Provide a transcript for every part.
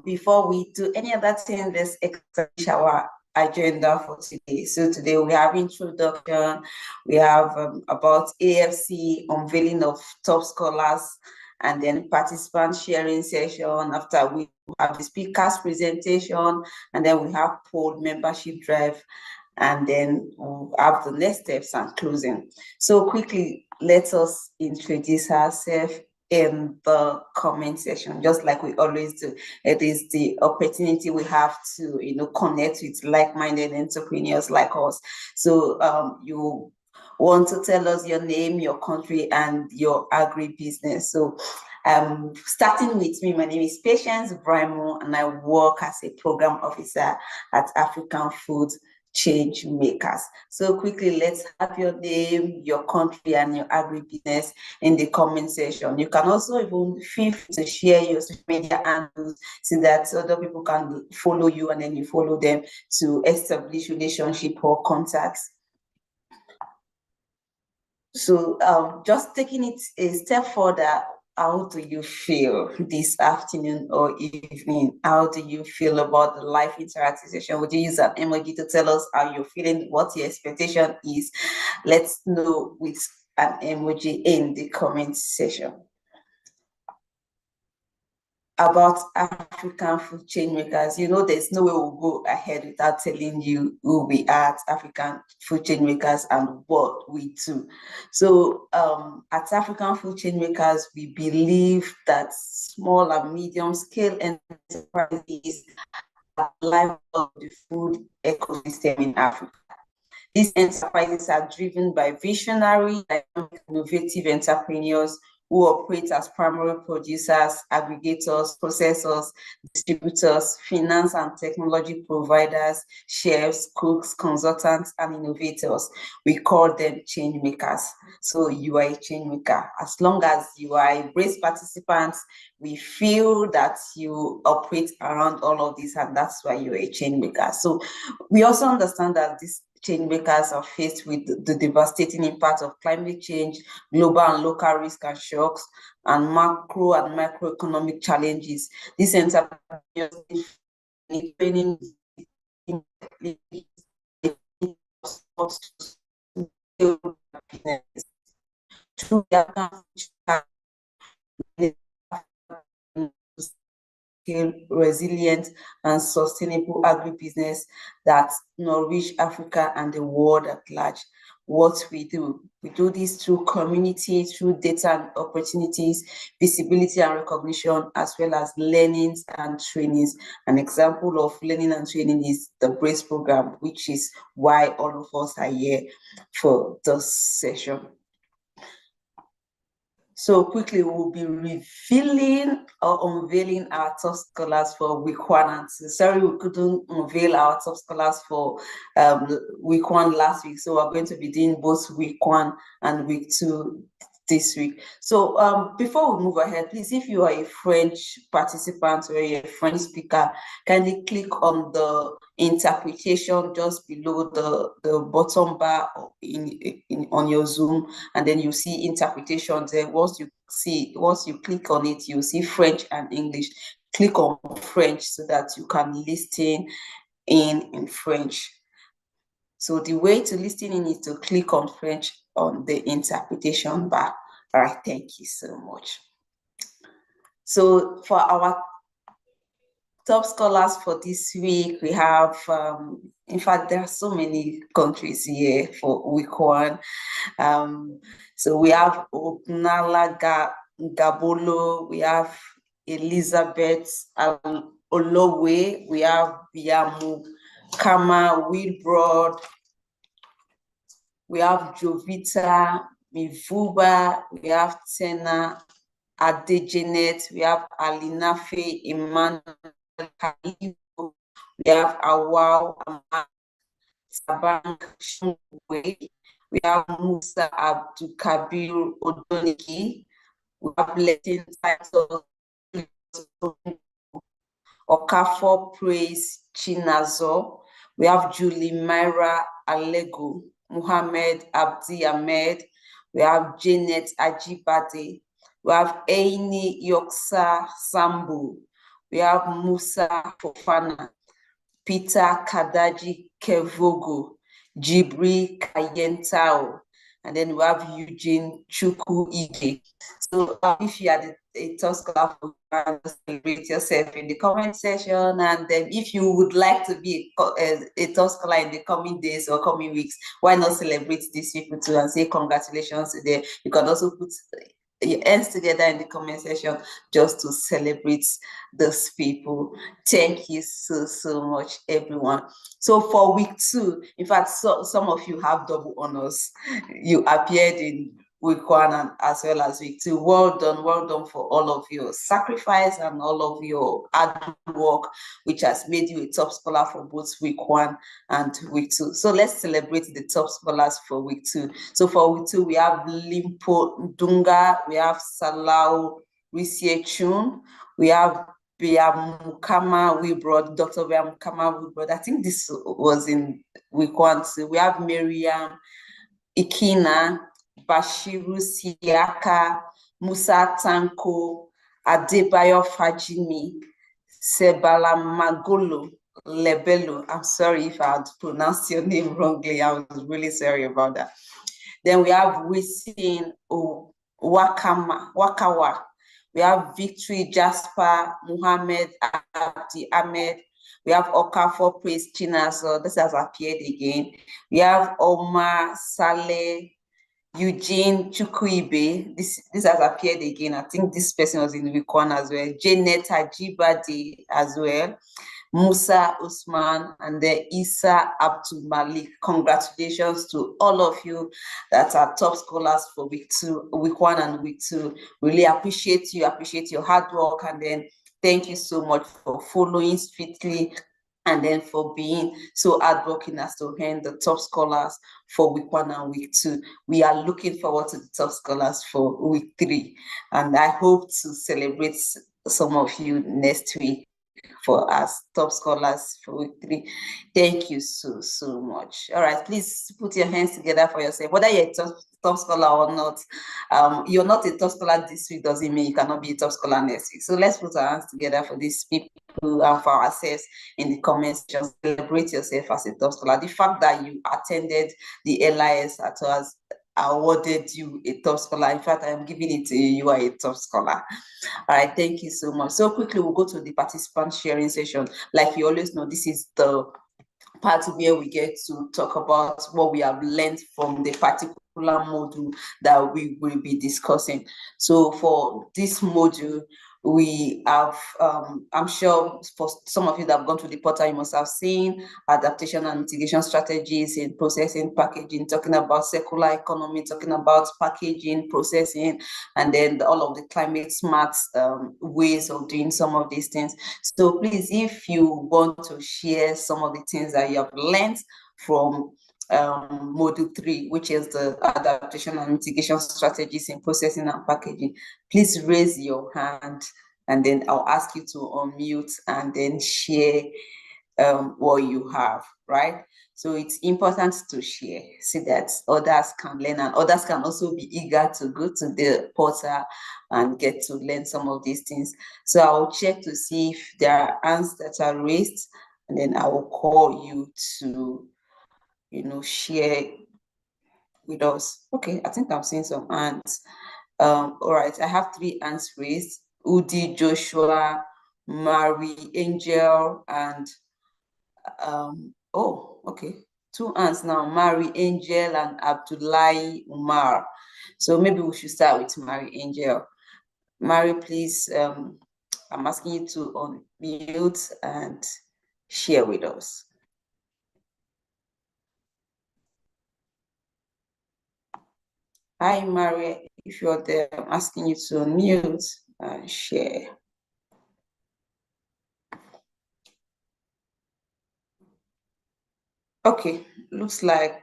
before we do any other thing, let's establish our agenda for today. So today we have introduction, we have about AFC, unveiling of top scholars, and then participant sharing session. After we have the speaker's presentation, and then we have poll membership drive, and then we'll have the next steps and closing. So quickly, let us introduce ourselves in the comment section, just like we always do. It is the opportunity we have to, connect with like-minded entrepreneurs like us. So you want to tell us your name, your country, and your agribusiness. So starting with me, my name is Patience Brimo, and I work as a program officer at African Food Change Makers. So quickly, let's have your name, your country, and your agribusiness in the comment section. You can also even feel free to share your social media handles so that other people can follow you, and then you follow them to establish relationship or contacts. So just taking it a step further, how do you feel this afternoon or evening? How do you feel about the live interactive session? Would you use an emoji to tell us how you're feeling, what your expectation is? Let's know with an emoji in the comment section. About African Food Change Makers, there's no way we'll go ahead without telling you who we are at African Food Change Makers and what we do. So at African Food Change Makers, we believe that small and medium scale enterprises are the life of the food ecosystem in Africa. These enterprises are driven by visionary, innovative entrepreneurs who operate as primary producers, aggregators, processors, distributors, finance and technology providers, chefs, cooks, consultants, and innovators. We call them change makers. So you are a change maker. As long as you are a BRACE participant, we feel that you operate around all of this, and that's why you're a change maker. So we also understand that these change makers are faced with the devastating impact of climate change, global and local risk and shocks, and macro and microeconomic challenges. These entrepreneurs need training through resilient and sustainable agribusiness that nourish Africa and the world at large. What we do this through community, through data and opportunities, visibility and recognition, as well as learnings and trainings. An example of learning and training is the BRACE program, which is why all of us are here for this session. So quickly, we'll be revealing or unveiling our top scholars for week 1 and 2. Sorry, we couldn't unveil our top scholars for week 1 last week. So we're going to be doing both week 1 and week 2 this week. So before we move ahead, please, if you are a French participant or a French speaker, kindly click on the interpretation just below the bottom bar on your Zoom, and then you see interpretation there. Once you click on it, you see French and English. Click on French so that you can listen in French. So the way to listen in is to click on French on the interpretation bar. All right, thank you so much. So for our top scholars for this week, we have, in fact, there are so many countries here for week 1. So we have Ogunala Gabolo, we have Elizabeth Olowe, we have Biamu Kama Wilbrod, we have Jovita Mivuba, we have Tena Adejanet, we have Alinafe Emmanuel, we have Awao Sabank Shungwe, we have Musa Abdul Kabir Odoniki, we have Latin title Okafor Praise Chinazo, we have Julie Myra Alego, Muhammad Abdi Ahmed, we have Janet Ajibade, we have Aini Yoksa Sambu, We have Musa Fofana, Peter Kadaji Kevogo, Jibri Kayentao, and then we have Eugene Chuku Ige. So if you are a top scholar, celebrate yourself in the comment section. And then if you would like to be a top scholar in the coming days or coming weeks, why not celebrate these people too and say congratulations to them? You can also put your hands together in the comment section just to celebrate those people. Thank you so much, everyone. So for week 2, in fact, some of you have double honors. You appeared in week 1 and as well as week 2. Well done for all of your sacrifice and all of your hard work, which has made you a top scholar for both week 1 and week 2. So let's celebrate the top scholars for week 2. So for week 2, we have Limpo Dunga, we have Salau Risiechun, we have Biamukama Wibrod, Dr. Biamukama Wibrod. I think this was in week 1 too. We have Miriam Ikina, Bashiru Siaka, Musa Tanko, Adebayo Fajimi, Sebala Magolo, Lebelo. I'm sorry if I had pronounced your name wrongly. I was really sorry about that. Then we have Wisin Wakawa. We have Victory Jasper, Muhammad Abdi Ahmed. We have Okafor Praise China, so this has appeared again. We have Omar Saleh, Eugene Chukwuibe. This has appeared again. I think this person was in week 1 as well. Janet Ajibade as well. Musa Usman, and then Isa Abdul Malik. Congratulations to all of you that are top scholars for week 1 and week 2. Really appreciate you, appreciate your hard work, and then thank you so much for following strictly and then for being so hardworking as to earn the top scholars for week 1 and week 2. We are looking forward to the top scholars for week 3, and I hope to celebrate some of you next week for us top scholars for week 3. Thank you so much. All right, please put your hands together for yourself. Whether you're a top scholar or not, you're not a top scholar this week doesn't mean you cannot be a top scholar next week. So let's put our hands together for these people and for ourselves in the comments. Just celebrate yourself as a top scholar. The fact that you attended the LIS at us awarded you a top scholar. In fact, I'm giving it to you. You are a top scholar. All right, thank you so much. So quickly, we'll go to the participant sharing session. Like you always know, this is the part where we get to talk about what we have learned from the particular module that we will be discussing. So for this module, we have, I'm sure for some of you that have gone to the portal, you must have seen adaptation and mitigation strategies in processing, packaging, talking about circular economy, talking about packaging, processing, and then all of the climate smart ways of doing some of these things. So please, if you want to share some of the things that you have learned from module 3, which is the adaptation and mitigation strategies in processing and packaging, please raise your hand and then I'll ask you to unmute and then share what you have, right? So it's important to share so that others can learn, and others can also be eager to go to the portal and get to learn some of these things. So I'll check to see if there are hands that are raised, and then I will call you to, share with us. Okay, I think I'm seeing some hands. All right, I have 3 hands raised. Udi, Joshua, Mary, Angel, and oh, okay. 2 hands now, Mary, Angel, and Abdullahi Umar. So maybe we should start with Mary, Angel. Mary, please, I'm asking you to unmute and share with us. Hi, Mary, if you're there, I'm asking you to unmute and share. Okay, looks like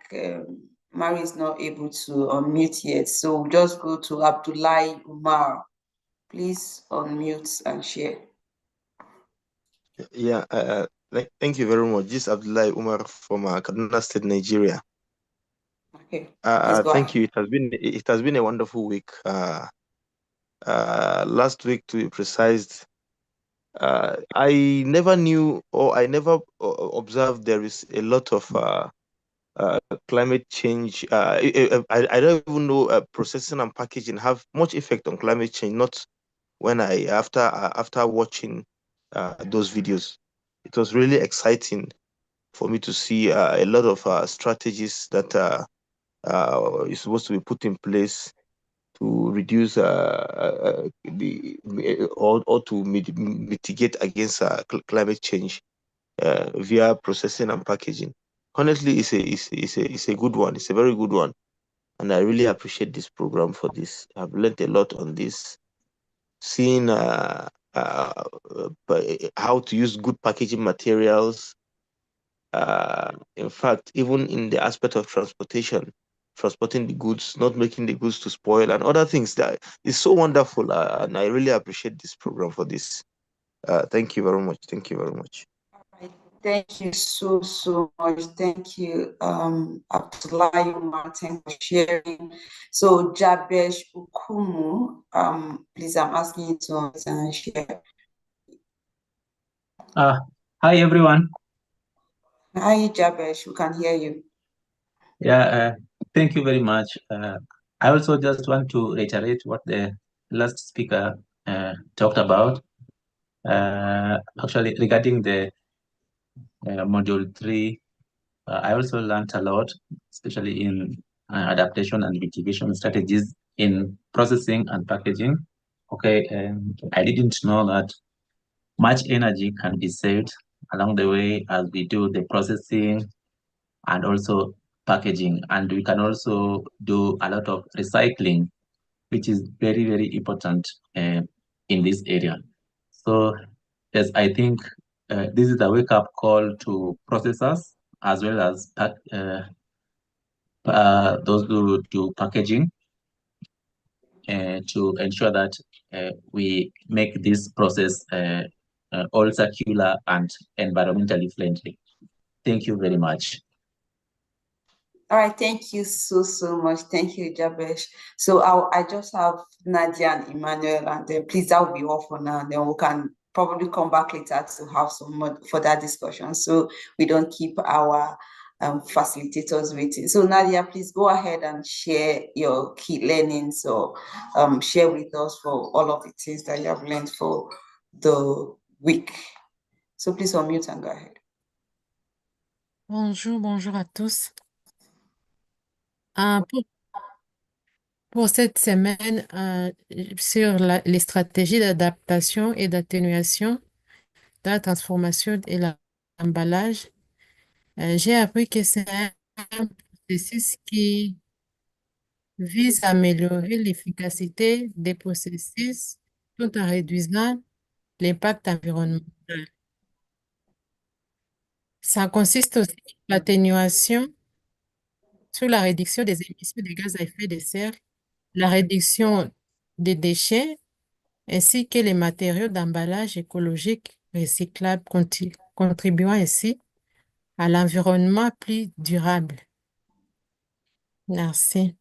Mary is not able to unmute yet, so we'll just go to Abdullahi Umar. Please unmute and share. Yeah, thank you very much. This is Abdullahi Umar from Kaduna State, Nigeria. Okay. Thank you. It has been a wonderful week. Last week, to be precise, I never knew, or I never observed there is a lot of climate change. I don't even know processing and packaging have much effect on climate change. Not when after watching those videos, it was really exciting for me to see a lot of strategies that is supposed to be put in place to reduce or to mitigate against climate change via processing and packaging. Honestly, it's a good one. It's a very good one, and I really appreciate this program for this. I've learned a lot on this, seeing how to use good packaging materials. In fact, even in the aspect of transporting the goods, not making the goods to spoil, and other things that is so wonderful. And I really appreciate this program for this. Thank you very much. Thank you very much. Thank you so much. Thank you, Abdullahi Martin, for sharing. So Jabesh Ukumu, please, I'm asking you to share. Hi everyone. Hi Jabesh, we can hear you. Yeah, thank you very much. I also just want to reiterate what the last speaker talked about. Actually, regarding the module 3, I also learned a lot, especially in adaptation and mitigation strategies in processing and packaging. Okay, I didn't know that much energy can be saved along the way as we do the processing and also packaging. And we can also do a lot of recycling, which is very, very important in this area. So yes, I think this is a wake-up call to processors as well as those who do packaging to ensure that we make this process all circular and environmentally friendly. Thank you very much. All right, thank you so much. Thank you, Jabesh. So I just have Nadia and Emmanuel, and then please, that will be all for now. And then we can probably come back later to have some more further discussion, so we don't keep our facilitators waiting. So Nadia, please go ahead and share your key learnings, or share with us for all of the things that you have learned for the week. So please unmute and go ahead. Bonjour à tous. Pour cette semaine, sur les stratégies d'adaptation et d'atténuation de la transformation et l'emballage, j'ai appris que c'est un processus qui vise à améliorer l'efficacité des processus tout en réduisant l'impact environnemental. Ça consiste aussi en l'atténuation sur la réduction des émissions de gaz à effet de serre, la réduction des déchets, ainsi que les matériaux d'emballage écologique recyclables, contribuant ainsi à l'environnement plus durable. Merci.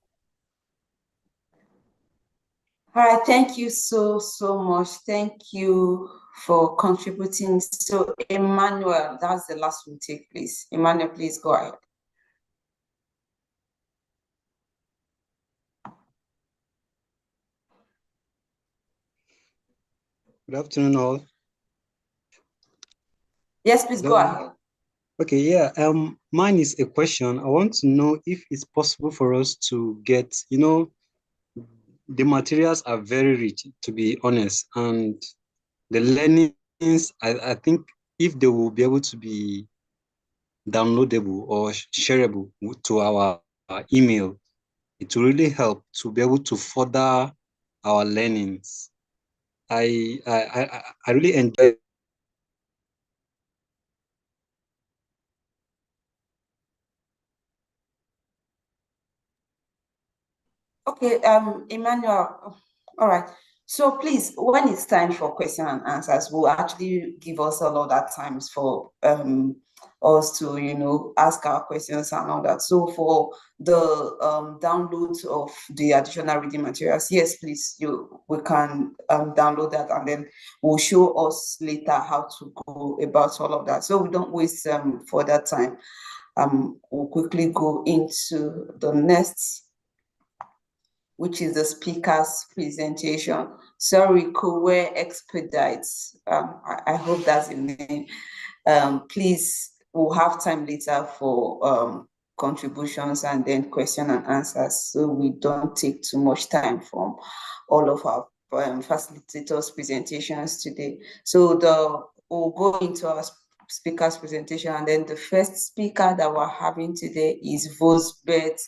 All right, thank you so much. Thank you for contributing. So Emmanuel, that's the last we'll take, please. Emmanuel, please go ahead. Good afternoon, all. Yes, please go ahead. Okay, yeah. Mine is a question. I want to know if it's possible for us to get, the materials are very rich, to be honest, and the learnings, I think if they will be able to be downloadable or shareable to our email, it will really help to be able to further our learnings. I really enjoy. Okay, Emmanuel, all right. So please, when it's time for question and answers, we'll actually give us all of that times for us to, you know, ask our questions and all that. So for the download of the additional reading materials, yes, please, we can download that, and then we'll show us later how to go about all of that. So we don't waste further time. We'll quickly go into the next, which is the speaker's presentation. Sorry, Kowe Expedites. I hope that's the name. Please, we'll have time later for contributions and then question and answers, so we don't take too much time from all of our facilitators' presentations today. So we'll go into our speaker's presentation, and then the first speaker that we're having today is Vosbeth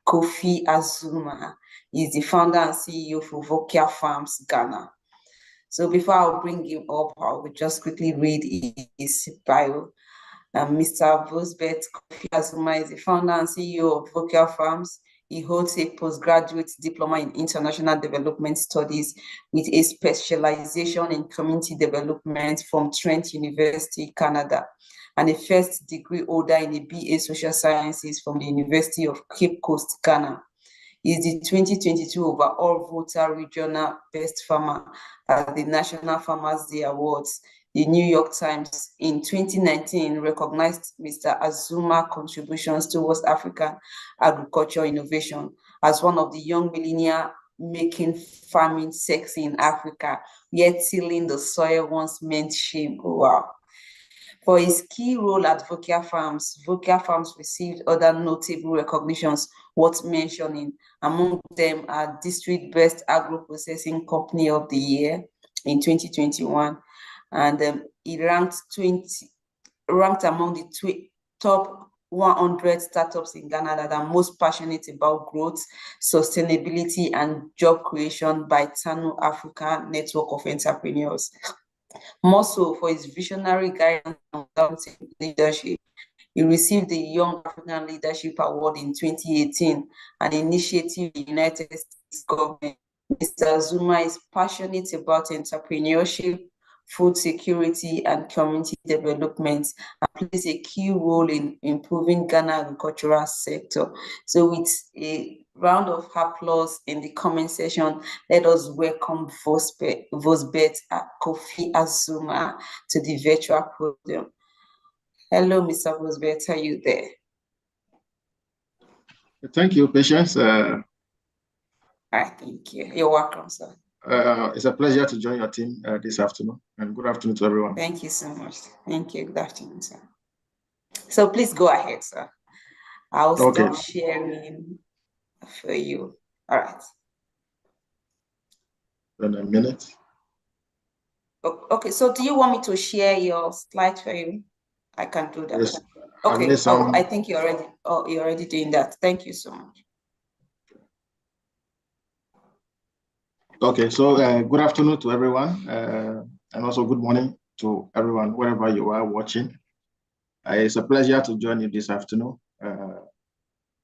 Kofi Azuma. He's the founder and CEO for Vokia Farms Ghana. So before I'll bring him up, I will just quickly read his bio. Mr. Vosbeth Kofi Azuma is the founder and CEO of Vokia Farms. He holds a postgraduate diploma in international development studies with a specialization in community development from Trent University, Canada, and a first degree holder in a BA Social Sciences from the University of Cape Coast, Ghana. He is the 2022 overall voter regional best farmer at the National Farmers Day Awards. The New York Times in 2019 recognized Mr. Azuma's contributions towards African agriculture innovation as one of the young millennials making farming sexy in Africa, yet tilling the soil once meant shame. Wow. For his key role at Vokia Farms received other notable recognitions worth mentioning. Among them are District Best Agro-Processing Company of the Year in 2021, and he ranked among the top 100 startups in Ghana that are most passionate about growth, sustainability, and job creation by Tanu Africa Network of Entrepreneurs. More so for his visionary guidance and leadership. He received the Young African Leadership Award in 2018, an initiative of the United States government. Mr. Zuma is passionate about entrepreneurship, food security, and community development, and plays a key role in improving Ghana agricultural sector. So with a round of applause in the comment section, let us welcome Vosbeth Kofi Azuma to the virtual podium. Hello, Mr. Vosbeth, are you there? Thank you, Patience. All right, thank you. You're welcome, sir. It's a pleasure to join your team this afternoon, and good afternoon to everyone. Thank you so much. Thank you. Good afternoon, sir. So please go ahead, sir. I'll stop sharing for you. All right. In a minute. Okay, so do you want me to share your slide for you? I can do that. Yes. Okay, I think you're already doing that. Thank you so much. Okay, so good afternoon to everyone, and also good morning to everyone, wherever you are watching. It's a pleasure to join you this afternoon.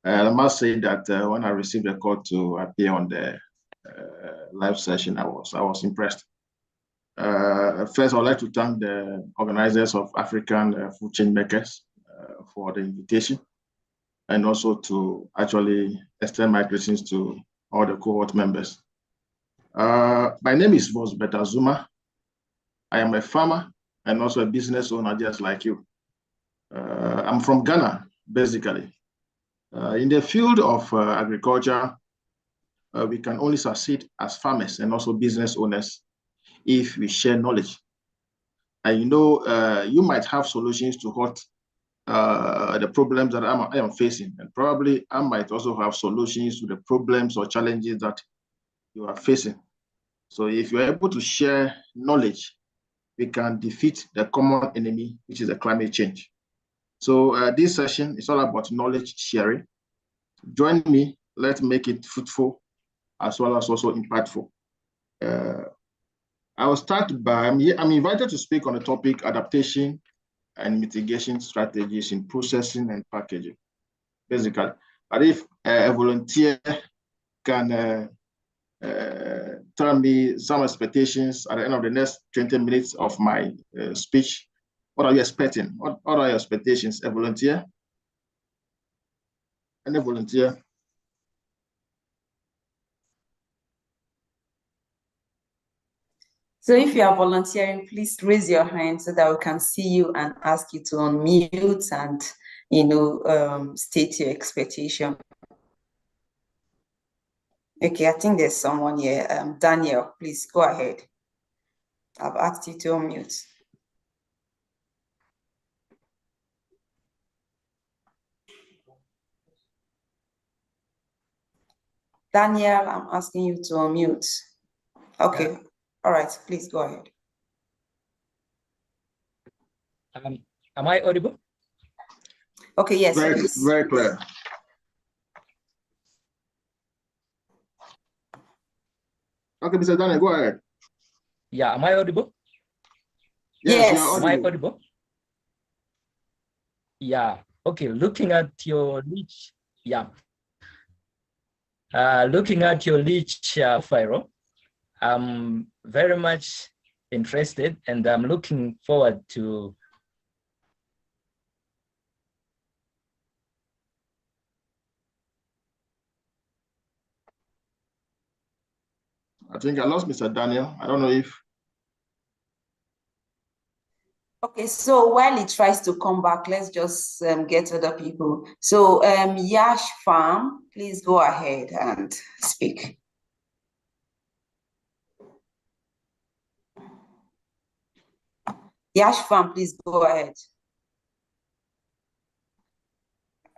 I must say that when I received a call to appear on the live session, I was impressed. First, I would like to thank the organizers of African Food Change Makers for the invitation, and also to actually extend my greetings to all the cohort members. My name is Vosbeth Azuma. I am a farmer and also a business owner just like you. I'm from Ghana, basically. In the field of agriculture, we can only succeed as farmers and also business owners if we share knowledge. And you know, you might have solutions to what the problems that I am facing, and probably I might also have solutions to the problems or challenges that you are facing. So if you're able to share knowledge, we can defeat the common enemy, which is the climate change. So this session is all about knowledge sharing. Join me, let's make it fruitful as well as also impactful. I will start by, I'm invited to speak on the topic adaptation and mitigation strategies in processing and packaging, basically. But if a volunteer can tell me some expectations at the end of the next 20 minutes of my speech, What are you expecting? What are your expectations? A volunteer? Any volunteer? So if you are volunteering, please raise your hand so that we can see you and ask you to unmute and state your expectation. Okay, I think there's someone here. Daniel, please go ahead. I've asked you to unmute. Daniel, I'm asking you to unmute. Okay, yeah. All right, please go ahead. Am I audible? Okay, yes. Very clear. Okay, Mr. Daniel, go ahead. Yeah, am I audible? Yes. You're audible. Am I audible? Yeah, okay, looking at your niche, yeah. Looking at your niche file, I'm very much interested and I'm looking forward to I think I lost Mr. Daniel. I don't know if. Okay, so while he tries to come back, let's just get other people. So Yash Farm, please go ahead and speak. Yash Farm, please go ahead.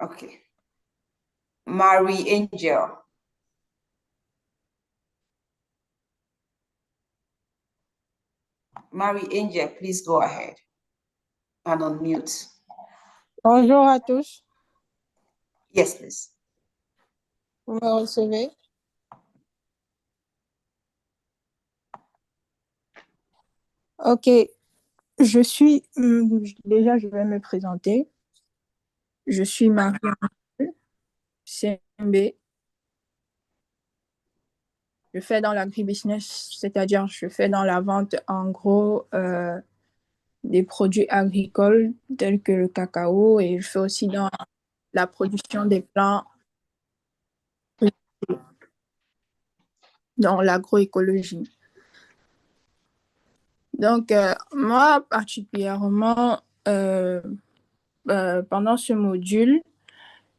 Okay. Mary Angel. Mary Angel, please go ahead and unmute. Bonjour à tous. Yes, please. Vous me recevez? Ok. Déjà, je vais me présenter. Je suis Marie CMB. Je fais dans l'agribusiness, c'est-à-dire je fais dans la vente en gros des produits agricoles tels que le cacao et je fais aussi dans la production des plants dans l'agroécologie. Donc, moi, particulièrement, pendant ce module,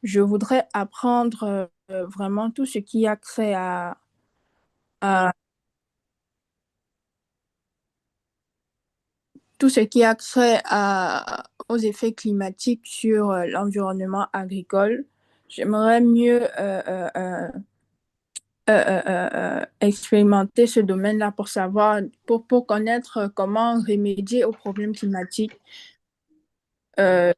je voudrais apprendre vraiment tout ce qui a trait aux effets climatiques sur l'environnement agricole. J'aimerais mieux expérimenter ce domaine-là pour savoir, pour connaître comment remédier aux problèmes climatiques. Et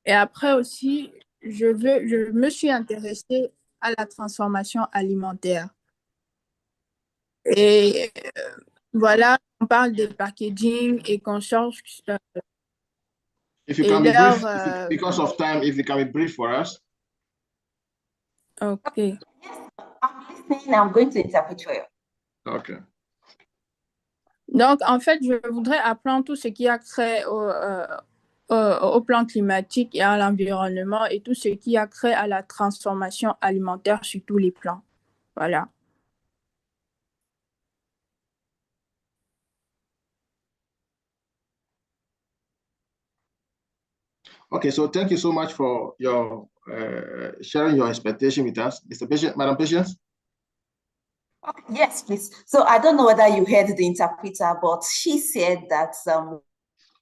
après aussi, je me suis intéressée à la transformation alimentaire. Et voilà, on parle de packaging et qu'on cherche. If you can be brief, because of time, if you can be brief for us. Okay. I'm listening. I'm going to interpret for you. Okay. Donc, en fait, je voudrais apprendre tout ce qui a trait au plan climatique et à l'environnement et tout ce qui a trait à la transformation alimentaire sur tous les plans. Voilà. Okay, so thank you so much for your sharing your expectation with us. Madam Patience? Okay, yes, please. So I don't know whether you heard the interpreter, but she said that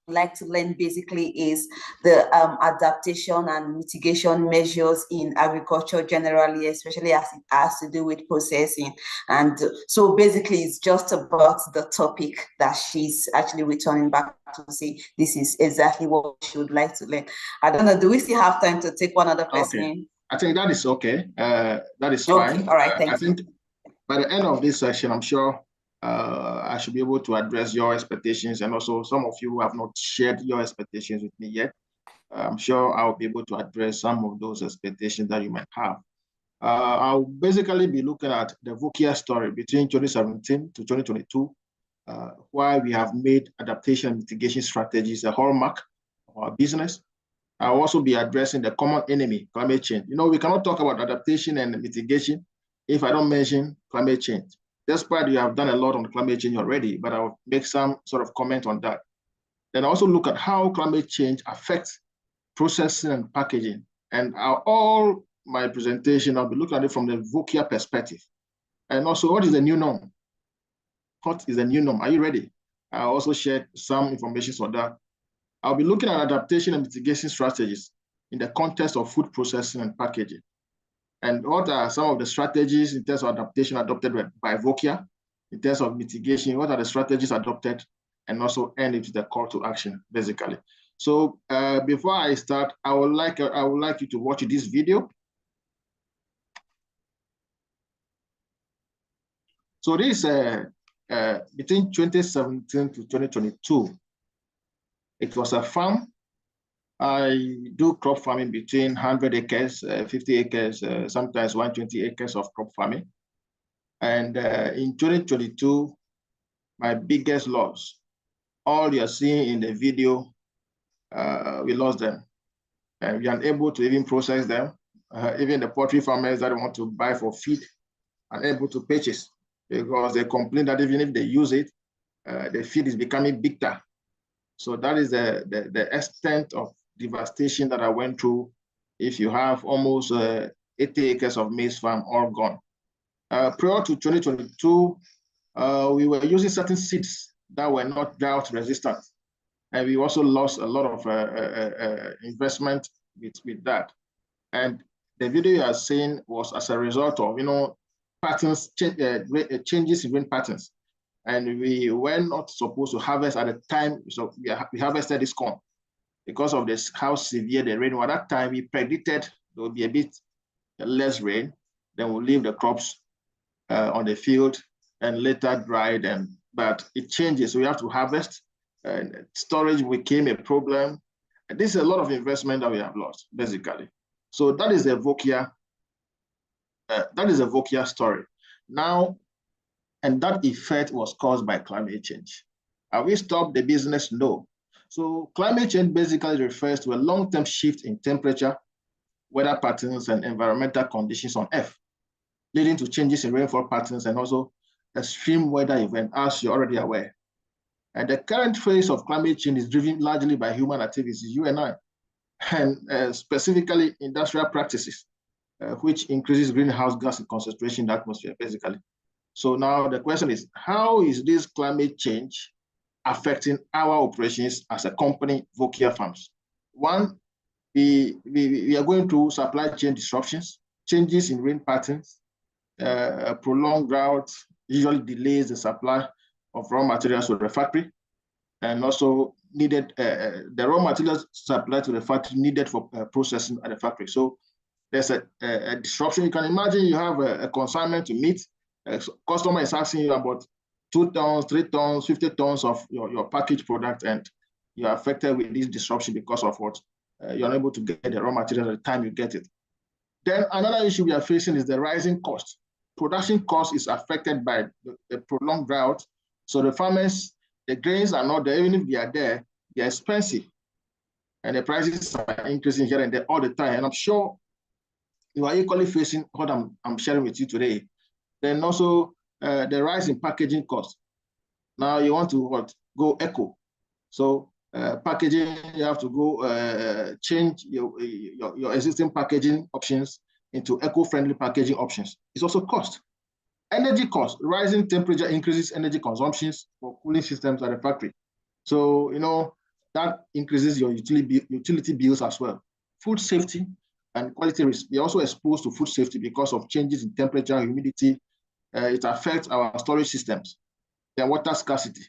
like to learn basically is the adaptation and mitigation measures in agriculture generally, especially as it has to do with processing. And so basically it's just about the topic that she's actually returning back to say this is exactly what she would like to learn. I don't know, do we still have time to take one other person in? I think that is okay. That is okay, fine. All right, thank you. I think by the end of this session, I'm sure I should be able to address your expectations, and also some of you who have not shared your expectations with me yet. I'm sure I'll be able to address some of those expectations that you might have. I'll basically be looking at the VOCIA story between 2017 to 2022 why we have made adaptation and mitigation strategies a hallmark of our business. I'll also be addressing the common enemy, climate change. You know, we cannot talk about adaptation and mitigation if I don't mention climate change. Despite we have done a lot on climate change already, but I'll make some sort of comment on that. Then also look at how climate change affects processing and packaging. And all my presentation, I'll be looking at it from the VOCIA perspective. And also, what is the new norm? What is the new norm? Are you ready? I also shared some information on that. I'll be looking at adaptation and mitigation strategies in the context of food processing and packaging. And what are some of the strategies in terms of adaptation adopted by VOCIA? In terms of mitigation, what are the strategies adopted? And also end it with the call to action, basically. So before I start, I would like you to watch this video. So this between 2017 to 2022, it was a farm. I do crop farming between 100 acres, 50 acres, sometimes 120 acres of crop farming. And in 2022, my biggest loss, all you're seeing in the video, we lost them. And we are unable to even process them. Even the poultry farmers that want to buy for feed are unable to purchase because they complain that even if they use it, the feed is becoming bitter. So that is the extent of devastation that I went through. If you have almost 80 acres of maize farm all gone. Prior to 2022, we were using certain seeds that were not drought resistant. And we also lost a lot of investment with that. And the video you are seeing was as a result of, patterns, changes in rain patterns. And we were not supposed to harvest at the time, so we harvested this corn. Because of this, how severe the rain was at that time, we predicted there would be a bit less rain, then we'll leave the crops on the field and later dry them. But it changes, so we have to harvest, and storage became a problem. And this is a lot of investment that we have lost, basically. So that is a VOCIA story. Now, and that effect was caused by climate change. Have we stopped the business? No. So climate change basically refers to a long-term shift in temperature, weather patterns, and environmental conditions on Earth, leading to changes in rainfall patterns and also extreme weather events, as you're already aware. And the current phase of climate change is driven largely by human activities, you and I, and specifically industrial practices, which increases greenhouse gas concentration in the atmosphere, basically. So now the question is, how is this climate change affecting our operations as a company, VOCIA Farms? One, we are going through supply chain disruptions, changes in rain patterns, prolonged drought usually delays the supply of raw materials to the factory, and also needed the raw materials supplied to the factory needed for processing at the factory. So there's a disruption. You can imagine you have a consignment to meet. A customer is asking you about 2 tons, 3 tons, 50 tons of your packaged product, and you're affected with this disruption because of what? You're unable to get the raw material at the time you get it. Then another issue we are facing is the rising cost. Production cost is affected by the prolonged drought. So the farmers, the grains are not there. Even if they are there, they're expensive. And the prices are increasing here and there all the time. And I'm sure you are equally facing what I'm sharing with you today. Then also the rise in packaging costs. Now you want to go eco. So packaging, you have to go change your existing packaging options into eco-friendly packaging options. It's also cost. Energy cost, rising temperature increases energy consumptions for cooling systems at the factory. So, that increases your utility bills as well. Food safety and quality risk. We're also exposed to food safety because of changes in temperature, humidity. It affects our storage systems. Then water scarcity.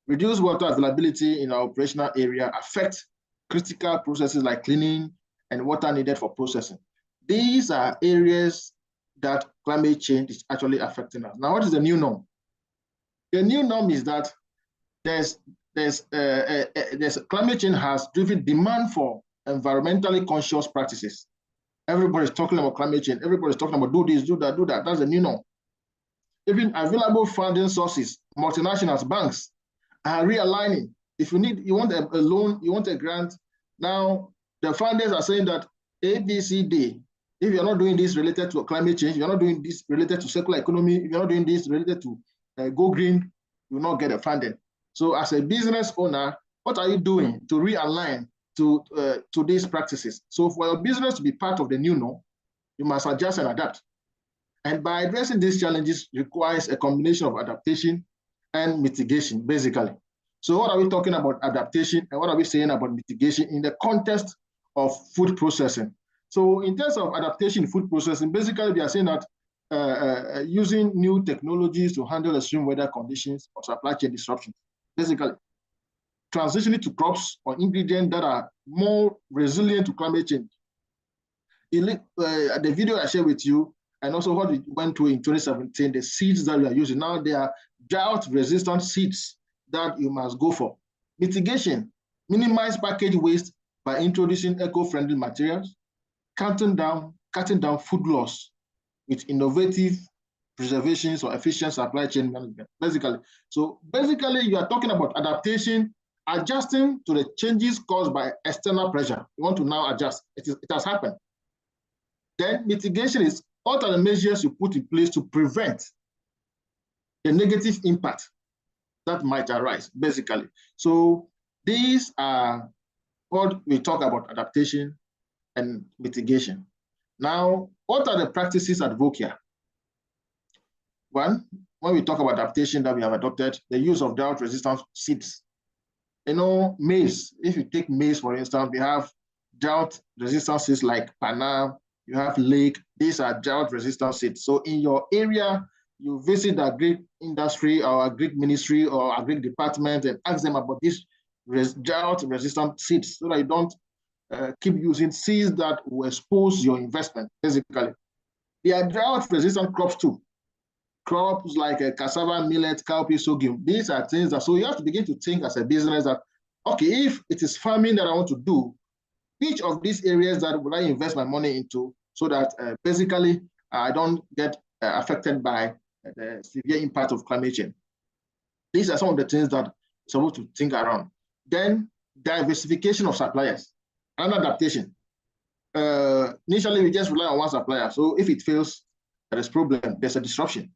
Reduced water availability in our operational area affects critical processes like cleaning and water needed for processing. These are areas that climate change is actually affecting us. Now, what is the new norm? The new norm is that climate change has driven demand for environmentally conscious practices. Everybody's talking about climate change. Everybody's talking about do this, do that, do that. That's the new norm. Even available funding sources multinationals, banks are realigning. If you want a loan, you want a grant, now the funders are saying that A, B, C, D, if you're not doing this related to climate change, you're not doing this related to circular economy, if you're not doing this related to go green, you will not get a funding. So as a business owner, what are you doing to realign to these practices? So for your business to be part of the new norm, you must adjust and adapt. And by addressing these challenges requires a combination of adaptation and mitigation, basically. So what are we talking about adaptation and what are we saying about mitigation in the context of food processing? So in terms of adaptation in food processing, basically we are saying that using new technologies to handle extreme weather conditions or supply chain disruptions, basically transitioning to crops or ingredients that are more resilient to climate change. The video I shared with you, and also what we went through in 2017, the seeds that we are using now, they are drought-resistant seeds that you must go for. Mitigation, minimize package waste by introducing eco-friendly materials, cutting down food loss with innovative preservations or efficient supply chain management, basically. So basically, you are talking about adaptation, adjusting to the changes caused by external pressure. You want to now adjust. It has happened. Then mitigation is what are the measures you put in place to prevent the negative impact that might arise, basically. So these are what we talk about adaptation and mitigation. Now, what are the practices at Vokia? One, when we talk about adaptation that we have adopted, the use of drought-resistant seeds. You know, maize, if you take maize, for instance, we have drought-resistant seeds like Panam, you have Lake, these are drought-resistant seeds. So in your area, you visit the agri industry or agri ministry or agri department and ask them about these drought-resistant seeds so that you don't keep using seeds that will expose your investment, basically. There are drought-resistant crops too. Crops like cassava, millet, cowpea, sorghum. These are things that, so you have to begin to think as a business that, okay, if it is farming that I want to do, which of these areas that will I invest my money into so that basically I don't get affected by the severe impact of climate change. These are some of the things that you're supposed to think around. Then diversification of suppliers and adaptation. Initially, we just rely on one supplier. So if it fails, there is problem, there's a disruption.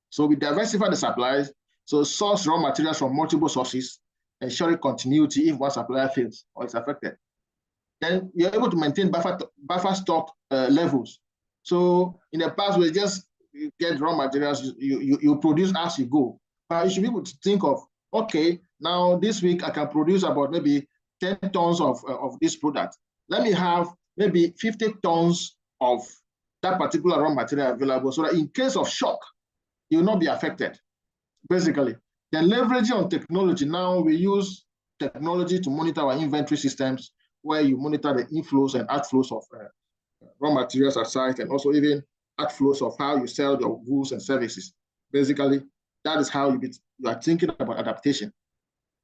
So we diversify the suppliers, so source raw materials from multiple sources, ensuring continuity if one supplier fails or is affected. Then you're able to maintain buffer stock levels. So in the past, we just get raw materials, you produce as you go. But you should be able to think of, okay, now this week I can produce about maybe 10 tons of this product. Let me have maybe 50 tons of that particular raw material available so that in case of shock, you will not be affected, basically. Then leveraging on technology. Now we use technology to monitor our inventory systems where you monitor the inflows and outflows of raw materials at site and also even outflows of how you sell your goods and services. Basically, that is how you are thinking about adaptation.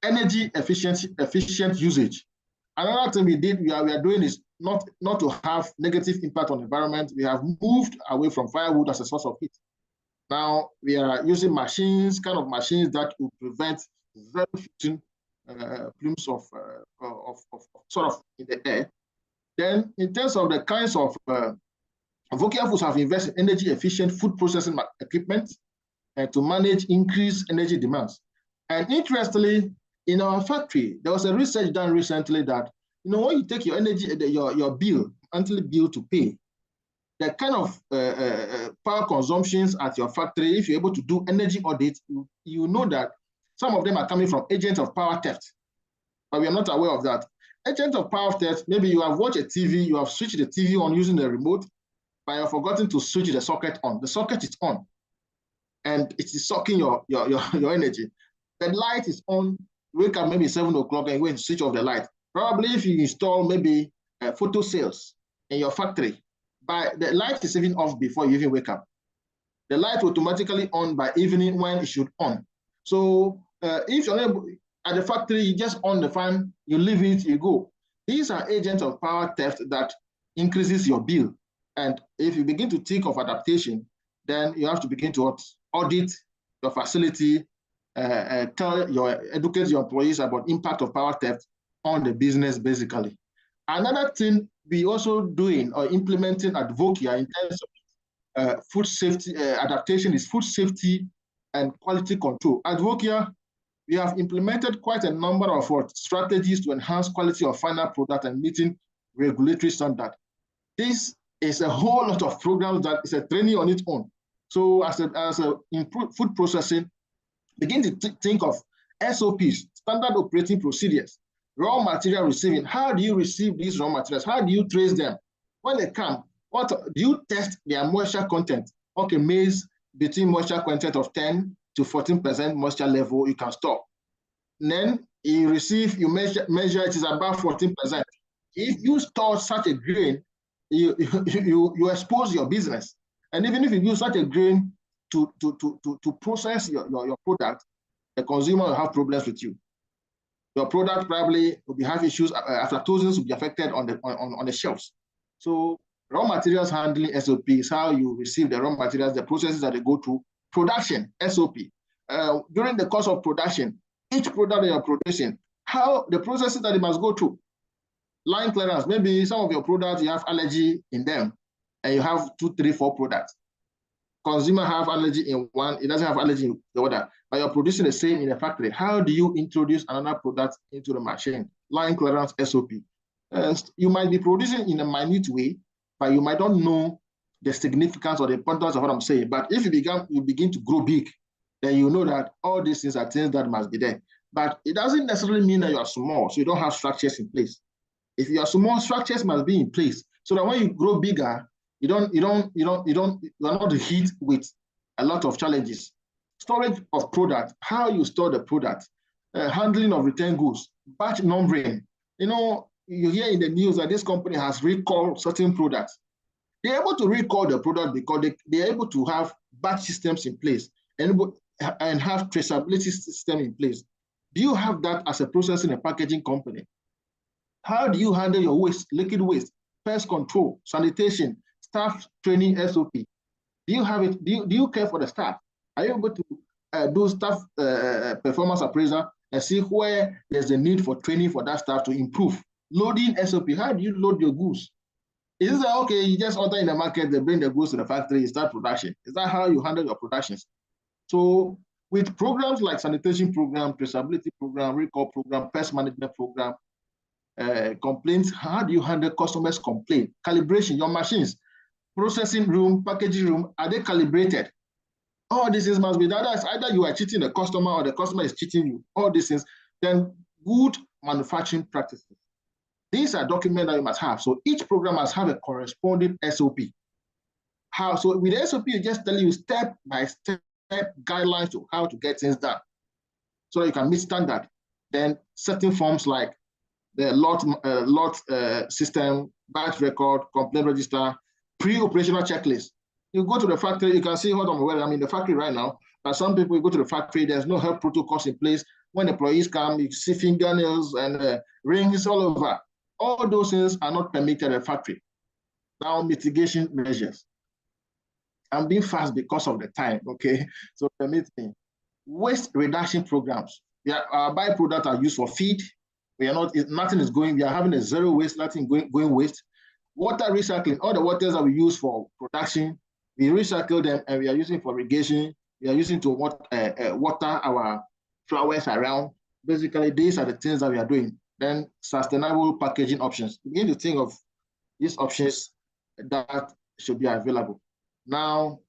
Energy efficient usage. Another thing we are doing is not to have negative impact on the environment. We have moved away from firewood as a source of heat. Now we are using machines that will prevent very fleeting plumes of sort of in the air. Then in terms of the kinds of Vokia Foods have invested in energy efficient food processing equipment to manage increased energy demands. And interestingly, in our factory, there was a research done recently that, you know, when you take your energy, your bill, monthly bill to pay, the kind of power consumptions at your factory, if you're able to do energy audit, you know that some of them are coming from agents of power theft, but we are not aware of that. Agents of power theft, maybe you have watched a TV, you have switched the TV on using the remote, but you have forgotten to switch the socket on. The socket is on, and it is sucking your energy. The light is on, wake up maybe 7 o'clock and go and switch off the light. Probably if you install maybe photo cells in your factory, but the light is even off before you even wake up. The light will automatically on by evening when it should on. So if you're able, at the factory, you just on the fan, you leave it, you go. These are agents of power theft that increases your bill. And if you begin to think of adaptation, then you have to begin to audit your facility educate your employees about impact of power theft on the business, basically. Another thing we also doing or implementing at Vokia in terms of food safety adaptation is food safety and quality control. At Vokia, we have implemented quite a number of strategies to enhance quality of final product and meeting regulatory standard. This is a whole lot of programs that is a training on its own. So as a food processing, begin to think of SOPs, standard operating procedures, raw material receiving. How do you receive these raw materials? How do you trace them? When they come, what do you test their moisture content? Okay, maize between moisture content of 10 to 14% moisture level, you can store. And then you measure it is above 14%. If you store such a grain, you expose your business. And even if you use such a grain to process your product, the consumer will have problems with you. Your product probably will have issues, aflatoxins will be affected on the shelves. So raw materials handling SOP is how you receive the raw materials, the processes that they go through. Production, SOP. During the course of production, each product that you're producing, how the processes that it must go through. Line clearance, maybe some of your products, you have allergy in them, and you have 2, 3, 4 products. Consumer have allergy in one, it doesn't have allergy in the other, but you're producing the same in a factory. How do you introduce another product into the machine? Line clearance, SOP. You might be producing in a minute way, but you might not know the significance or the importance of what I'm saying. But if you begin to grow big, then you know that all these things are things that must be there. But it doesn't necessarily mean that you are small, so you don't have structures in place. If you are small, structures must be in place so that when you grow bigger, you are not hit with a lot of challenges. Storage of product, how you store the product, handling of return goods, batch numbering. You know, you hear in the news that this company has recalled certain products. They're able to recall the product because they're able to have batch systems in place and have traceability system in place. Do you have that as a processing and packaging company? How do you handle your waste, liquid waste, pest control, sanitation, staff training SOP? Do you have it? Do you care for the staff? Are you able to do staff performance appraisal and see where there's a need for training for that staff to improve? Loading SOP, how do you load your goods? Is it that, okay, you just order in the market, they bring the goods to the factory, you start production? Is that how you handle your productions? So with programs like sanitation program, traceability program, recall program, pest management program, complaints, how do you handle customers' complaint? Calibration, your machines, processing room, packaging room, are they calibrated? All these things must be done. Either you are cheating the customer or the customer is cheating you. All these things. Then good manufacturing practices. These are documents that you must have. So each program must have a corresponding SOP. How? So with the SOP, you just tell you step by step guidelines to how to get things done, so that you can meet standard. Then certain forms like the lot system, batch record, complaint register, pre-operational checklist. You go to the factory, you can see what I'm in the factory right now, but some people, you go to the factory, there's no health protocols in place. When employees come, you see fingernails and rings all over. All those things are not permitted at the factory. Now, mitigation measures. I'm being fast because of the time, okay? So permit me. Waste reduction programs. Our byproducts are used for feed. We are not, nothing is going, we are having a zero waste, nothing going waste. Water recycling, all the waters that we use for production, we recycle them and we are using for irrigation. We are using to water our flowers around. Basically, these are the things that we are doing. Then sustainable packaging options. We begin to think of these options that should be available. Now,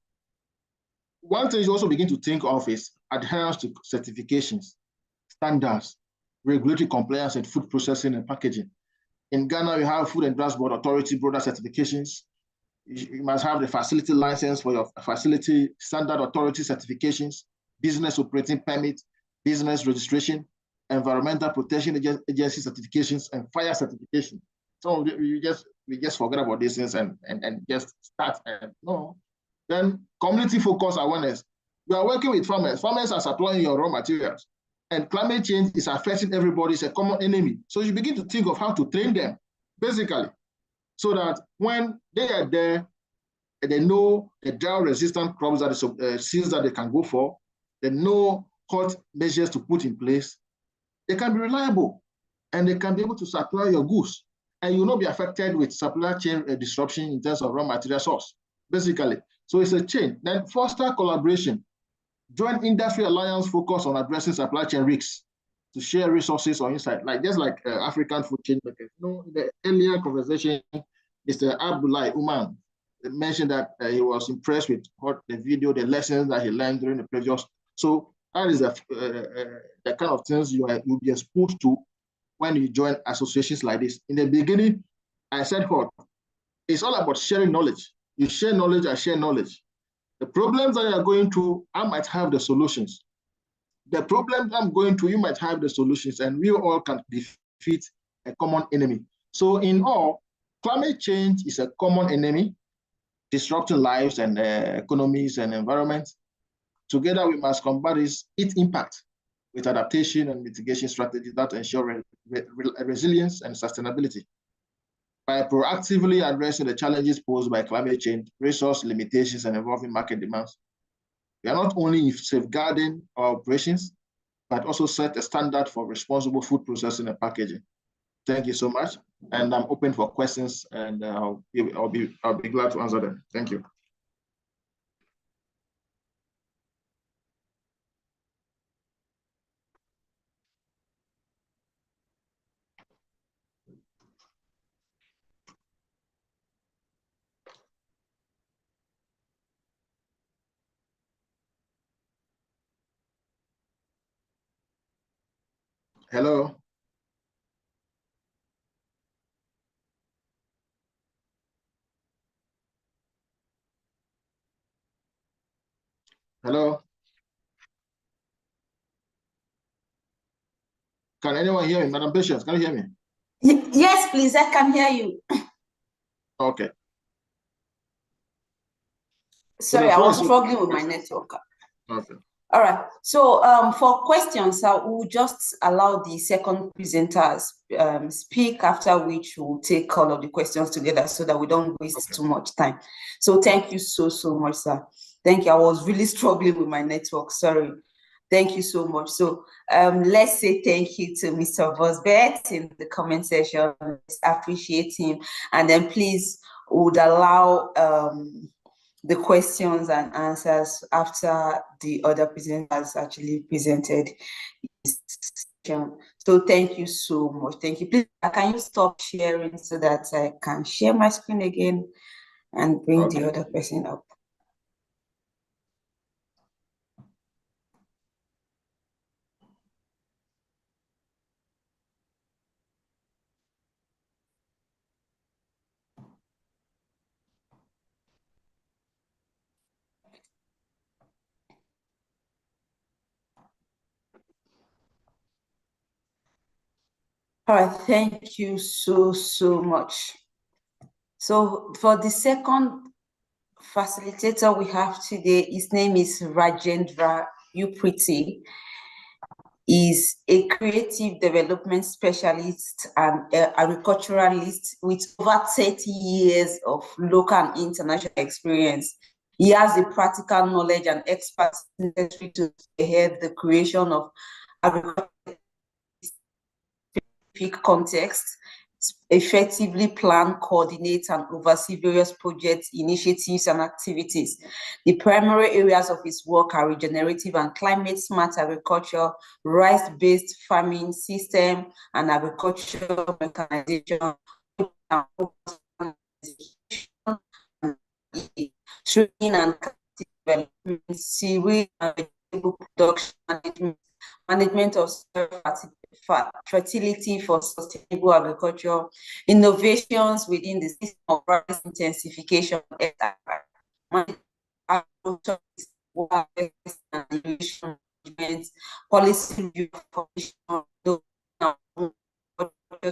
one thing you also begin to think of is adherence to certifications, standards, regulatory compliance in food processing and packaging. In Ghana, we have Food and Drugs Board Authority broader certifications. You must have the facility license for your facility, standard authority certifications, business operating permit, business registration, environmental protection agency certifications, and fire certification. So we just forget about these things and just start. No. Then community focus awareness. We are working with farmers. Farmers are supplying your raw materials. And climate change is affecting everybody. It's a common enemy. So you begin to think of how to train them, basically, so that when they are there, they know the drought-resistant crops that seeds that they can go for. They know difficult measures to put in place, they can be reliable and they can be able to supply your goods. And you will not be affected with supply chain disruption in terms of raw material source, basically. So it's a chain. Then foster collaboration. Joint industry alliance focus on addressing supply chain risks to share resources or insight, like just like African food chain makers. You know, in the earlier conversation, Mr. Abdullah Uman mentioned that he was impressed with what the video, the lessons that he learned during the previous. So that is the kind of things you'll be exposed to when you join associations like this. In the beginning, I said what? It's all about sharing knowledge. You share knowledge, I share knowledge. The problems that you are going through, I might have the solutions. The problems I'm going through, you might have the solutions, and we all can defeat a common enemy. So in all, climate change is a common enemy, disrupting lives and economies and environment. Together, we must combat its impact with adaptation and mitigation strategies that ensure resilience and sustainability. By proactively addressing the challenges posed by climate change, resource limitations, and evolving market demands, we are not only safeguarding our operations, but also set a standard for responsible food processing and packaging. Thank you so much, and I'm open for questions, and I'll be glad to answer them. Thank you. Hello. Hello. Can anyone hear me? Madam Patience, can you hear me? Yes, please, I can hear you. Okay. Sorry, I was struggling with my network. Okay. All right. So for questions, I will just allow the second presenters speak, after which we'll take all of the questions together so that we don't waste too much time. So thank you so much, sir. Thank you. I was really struggling with my network. Sorry. Thank you so much. So let's say thank you to Mr. Vosbert in the comment section. Let's appreciate him. And then please would allow the questions and answers after the other presenters actually presented. So thank you so much. Thank you. Please, can you stop sharing so that I can share my screen again and bring the other person up? All right, thank you so much. So for the second facilitator we have today, his name is Rajendra Upriti. Is a creative development specialist and agriculturalist with over 30 years of local and international experience. He has the practical knowledge and expertise necessary to head the creation of agricultural context, effectively plan, coordinate, and oversee various projects, initiatives, and activities. The primary areas of his work are regenerative and climate-smart agriculture, rice-based farming system, and agricultural mechanization, training and development, cereal and vegetable production management of fertility for sustainable agriculture, innovations within the system of rice intensification, policy review,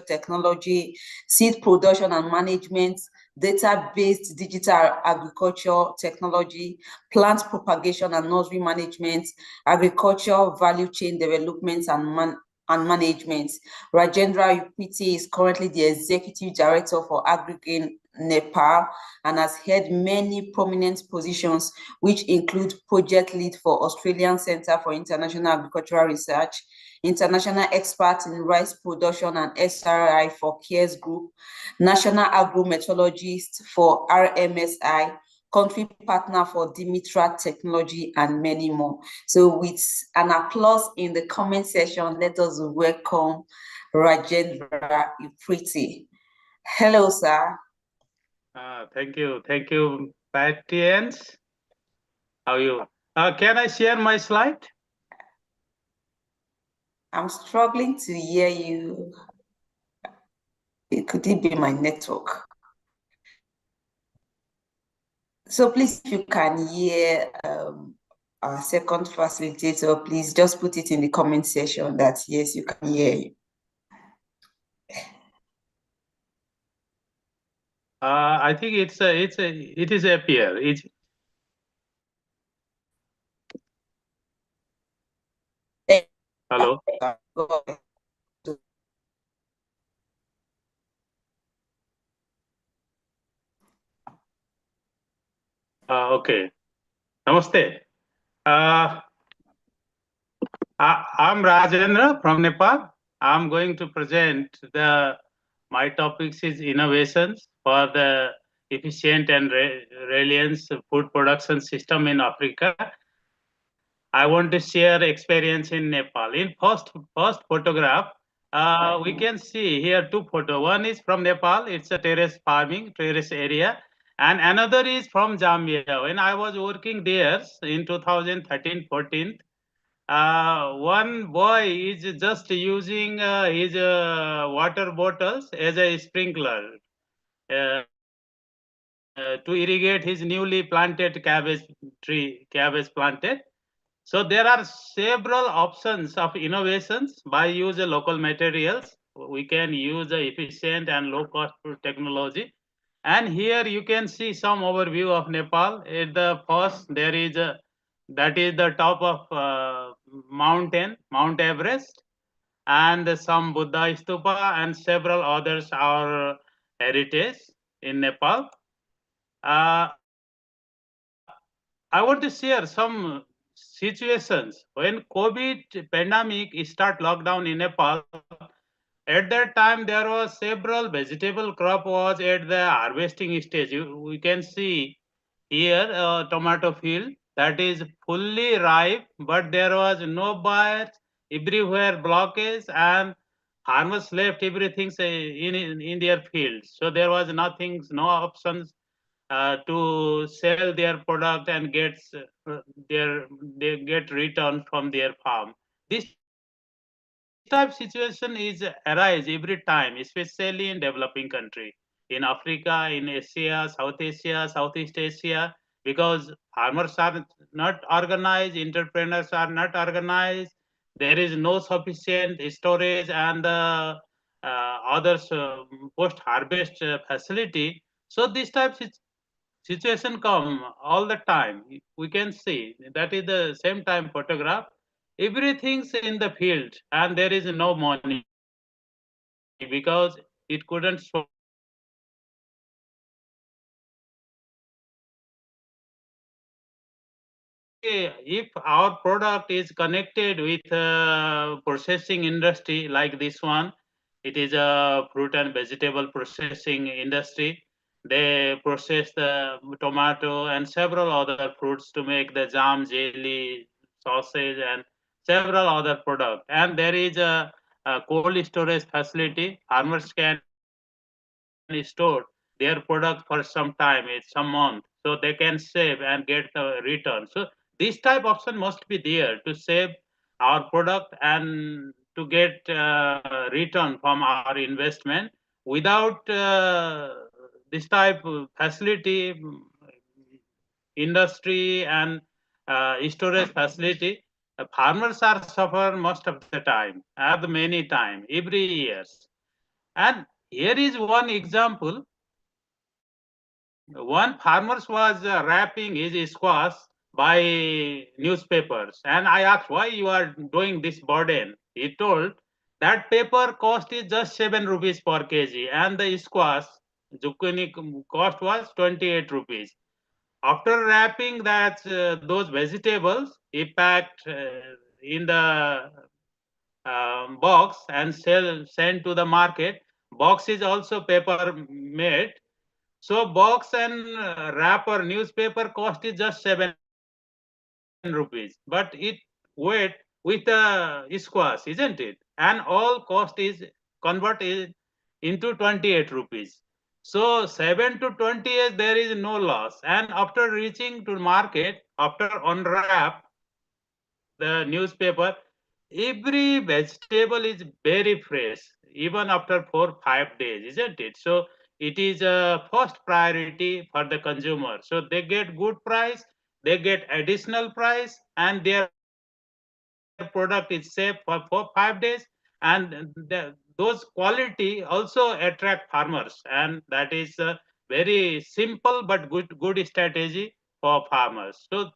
technology, seed production and management, data-based digital agriculture technology, plant propagation and nursery management, agriculture value chain development and and Management. Rajendra Upiti is currently the Executive Director for Agrigain Nepal and has held many prominent positions, which include Project Lead for Australian Centre for International Agricultural Research, International Expert in Rice Production and SRI for CARES Group, National Agrometeorologist for RMSI, Country Partner for Dimitra Technology, and many more. So with an applause in the comment section, let us welcome Rajendra Upiti. Hello, sir. Thank you, Patience. How are you? Can I share my slide? I'm struggling to hear you. Could it be my network? So please, if you can hear our second facilitator, please just put it in the comment section that yes, you can hear you. I think it is appear. Hello. Okay. Namaste. I'm Rajendra from Nepal. I'm going to present my topics is innovations for the efficient and resilient food production system in Africa. I want to share experience in Nepal. In first photograph, we can see here two photos. One is from Nepal. It's a terrace farming, terrace area. And another is from Zambia. When I was working there in 2013-14, one boy is just using his water bottles as a sprinkler to irrigate his newly planted cabbage planted. So there are several options of innovations by using local materials. We can use efficient and low cost technology. And here you can see some overview of Nepal. At the first, there is that is the top of mountain, Mount Everest, and some Buddha stupa and several others are heritage in Nepal. I want to share some situations when COVID pandemic start lockdown in Nepal. At that time, there was several vegetable crop was at the harvesting stage. We can see here a tomato field that is fully ripe, but there was no buyers, everywhere blockage, and farmers left everything in their fields. So there was nothing, no options to sell their product and they get return from their farm. This type situation is arise every time, especially in developing country, in Africa, in Asia, Southeast Asia, because farmers are not organized, entrepreneurs are not organized. There is no sufficient storage and others post harvest facility. So this type situation come all the time. We can see that is the same time photograph. Everything's in the field and there is no money because it couldn't show. If our product is connected with processing industry like this one, it is a fruit and vegetable processing industry. They process the tomato and several other fruits to make the jam, jelly, sausage, and several other products. And there is a cold storage facility. Farmers can store their product for some time, it's some month, so they can save and get a return. So this type option must be there to save our product and to get return from our investment. Without this type of facility, industry and storage facility, farmers are suffer most of the time, at many time, every years. And here is one example. One farmer was wrapping his squash by newspapers, and I asked, why you are doing this burden? He told, that paper cost is just 7 rupees per kg, and the squash zucchini cost was 28 rupees. After wrapping that those vegetables, he packed in the box and sent to the market. Box is also paper made. So box and wrapper newspaper cost is just 7 rupees, but it weight with the squash, isn't it? And all cost is converted into 28 rupees. So 7 to 28, there is no loss. And after reaching to market, after unwrap the newspaper, every vegetable is very fresh, even after 4-5 days, isn't it? So it is a first priority for the consumer. So they get good price, they get additional price, and their product is safe for 4-5 days, and those quality also attract farmers, and that is a very simple but good strategy for farmers. So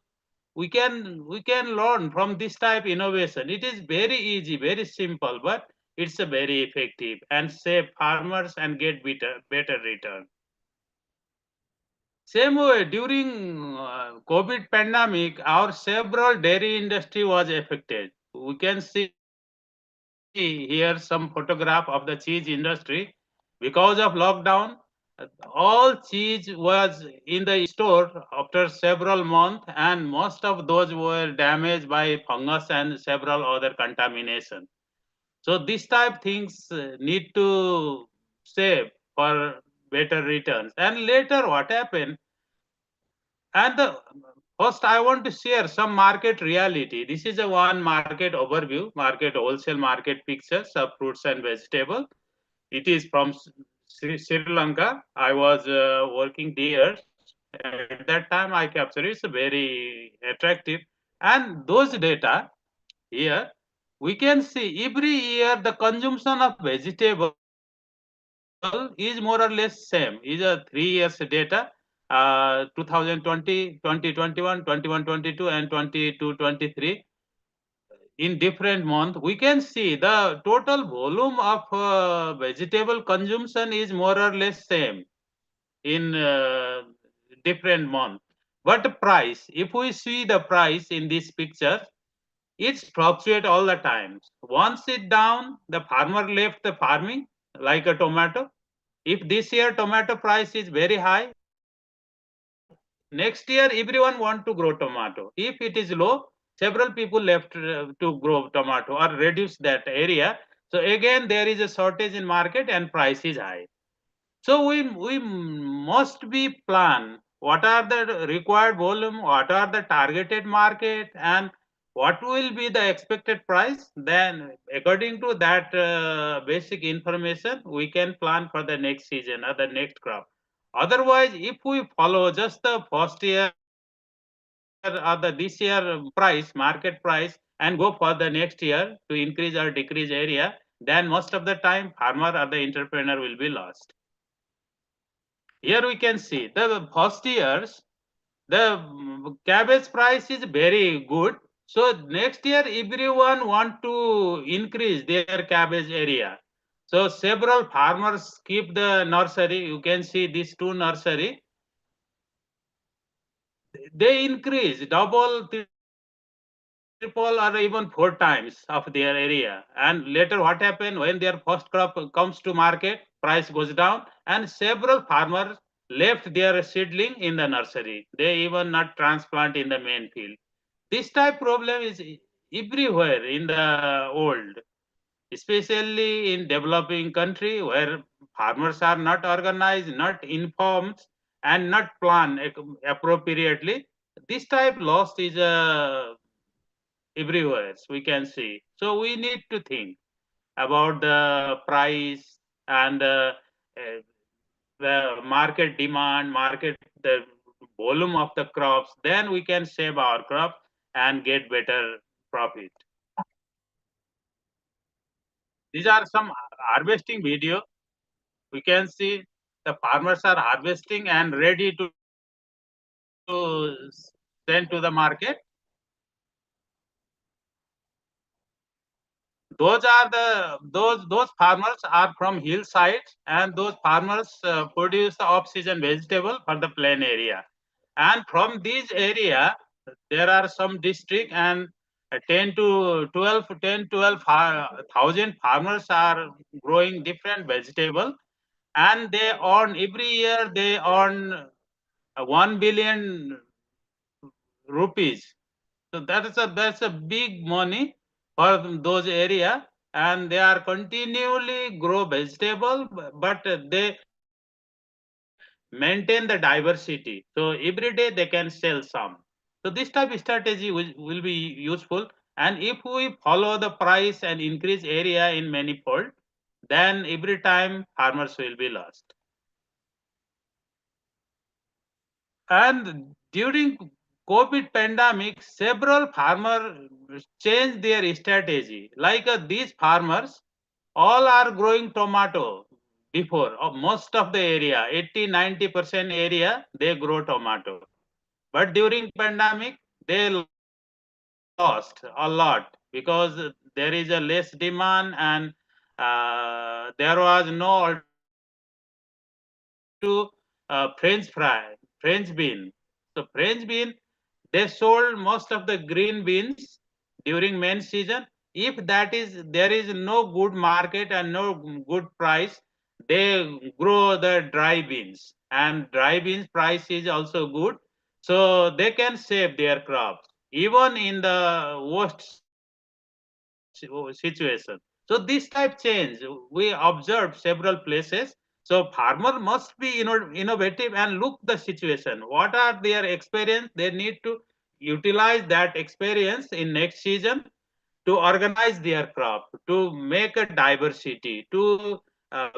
we can learn from this type innovation. It is very easy, very simple, but it's a very effective and save farmers and get better return. Same way, during COVID pandemic, our several dairy industry was affected. We can see here some photograph of the cheese industry. Because of lockdown, all cheese was in the store after several months, and most of those were damaged by fungus and several other contamination. So this type things need to save for better returns. And later what happened? And first I want to share some market reality. This is a one market overview, market wholesale market pictures of fruits and vegetables. It is from Sri Lanka. I was working there. At that time, I captured it's very attractive. And those data here, we can see every year the consumption of vegetable is more or less same. Is a 3 years data, 2020, 2021, 21-22, and 22-23. In different month, we can see the total volume of vegetable consumption is more or less same in different month. But price, if we see the price in this picture, it's fluctuate all the time. Once it down, the farmer left the farming like a tomato. If this year tomato price is very high, next year everyone want to grow tomato. If it is low, several people left to grow tomato or reduce that area. So again, there is a shortage in market and price is high. So we must be plan what are the required volume, what are the targeted market, and what will be the expected price. Then according to that basic information, we can plan for the next season or the next crop. Otherwise, if we follow just the first year or the this year price, market price, and go for the next year to increase or decrease area, then most of the time farmer or the entrepreneur will be lost. Here we can see the first years, the cabbage price is very good. So next year everyone want to increase their cabbage area. So several farmers keep the nursery. You can see these two nursery. They increase double, triple, or even 4 times of their area. And later what happened when their first crop comes to market, price goes down, and several farmers left their seedling in the nursery. They even not transplant in the main field. This type problem is everywhere in the world, especially in developing country where farmers are not organized, not informed, and not planned appropriately. This type loss is everywhere, we can see. So we need to think about the price and the market demand, the volume of the crops. Then we can save our crop and get better profit. These are some harvesting video. We can see the farmers are harvesting and ready to send to the market. those farmers are from hillsides, and those farmers produce the off-season vegetable for the plain area. And from this area, there are some district, and 10,000 farmers are growing different vegetable, and they earn every year, they earn 1 billion rupees. So that's a big money for those area, and they are continually grow vegetable, but they maintain the diversity. So every day they can sell some. So this type of strategy will be useful. And if we follow the price and increase area in manifold, then every time farmers will be lost. And during COVID pandemic, several farmers changed their strategy. Like these farmers, all are growing tomato before. Most of the area, 80–90% area, they grow tomato. But during pandemic, they lost a lot because there is a less demand, and there was no to French bean. So French bean, they sold most of the green beans during main season. If there is no good market and no good price, they grow the dry beans, and dry beans price is also good. So they can save their crops even in the worst situation. So this type change we observed several places. So farmer must be innovative and look the situation. What are their experience? They need to utilize that experience in next season to organize their crop, to make a diversity, to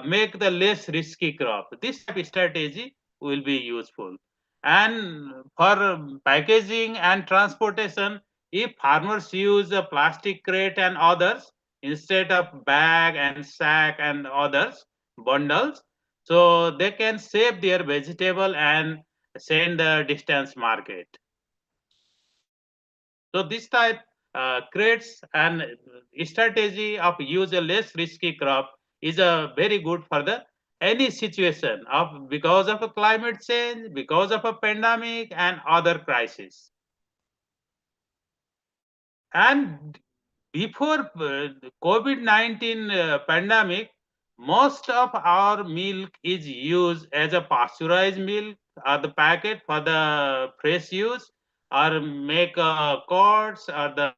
make the less risky crop. This type of strategy will be useful. And for packaging and transportation, if farmers use a plastic crate and others instead of bag and sack and others bundles, so they can save their vegetable and send the distance market. So this type creates an strategy of use a less risky crop is a very good for the any situation of because of a climate change, because of a pandemic and other crisis. And before COVID-19 pandemic, most of our milk is used as a pasteurized milk or the packet for the fresh use, or make curds or the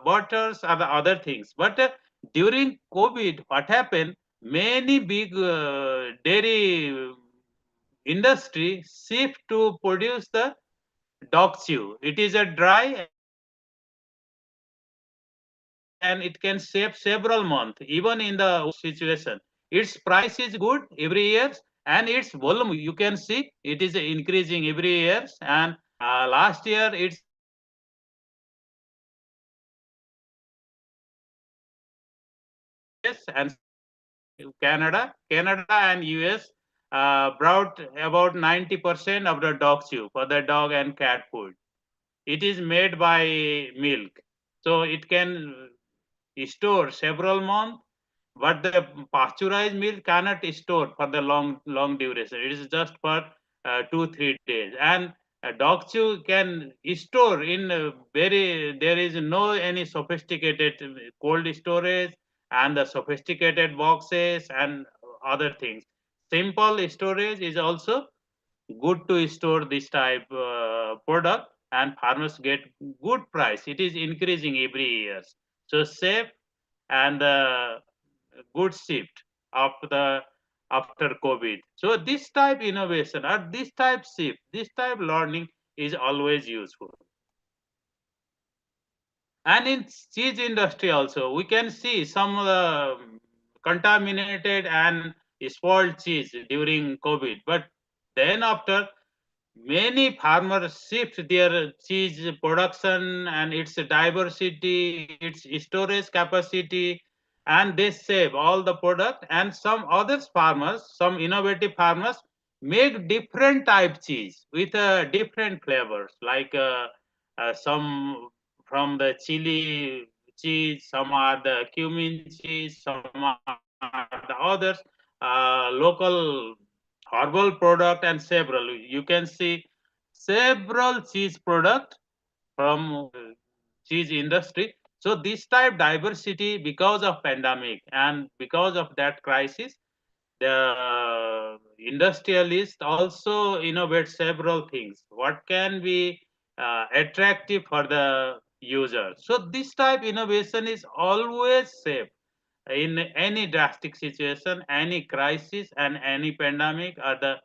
butters or the other things. But during COVID, what happened? Many big dairy industry shift to produce the dog chew. It is a dry and it can save several months even in the situation. Its price is good every year, and its volume you can see it is increasing every year. And last year it's and Canada and US brought about 90% of the dog chew for the dog and cat food. It is made by milk, so it can store several months, but the pasteurized milk cannot store for the long duration. It is just for 2-3 days. And dog chew can store in there is no any sophisticated cold storage and the sophisticated boxes and other things. Simple storage is also good to store this type product, and farmers get good price. It is increasing every year. So safe and good shift after COVID. So this type innovation or this type shift, this type learning is always useful. And in cheese industry also, we can see some contaminated and spoiled cheese during COVID. But then after, many farmers shift their cheese production and its diversity, its storage capacity, and they save all the product. And some other farmers, some innovative farmers, make different type cheese with different flavors, like some from the chili cheese, some are the cumin cheese, some are the others, local herbal product, and several. You can see several cheese product from cheese industry. So this type diversity, because of pandemic and because of that crisis, the industrialists also innovate several things. What can be attractive for the user? So this type innovation is always safe in any drastic situation, any crisis, and any pandemic, or the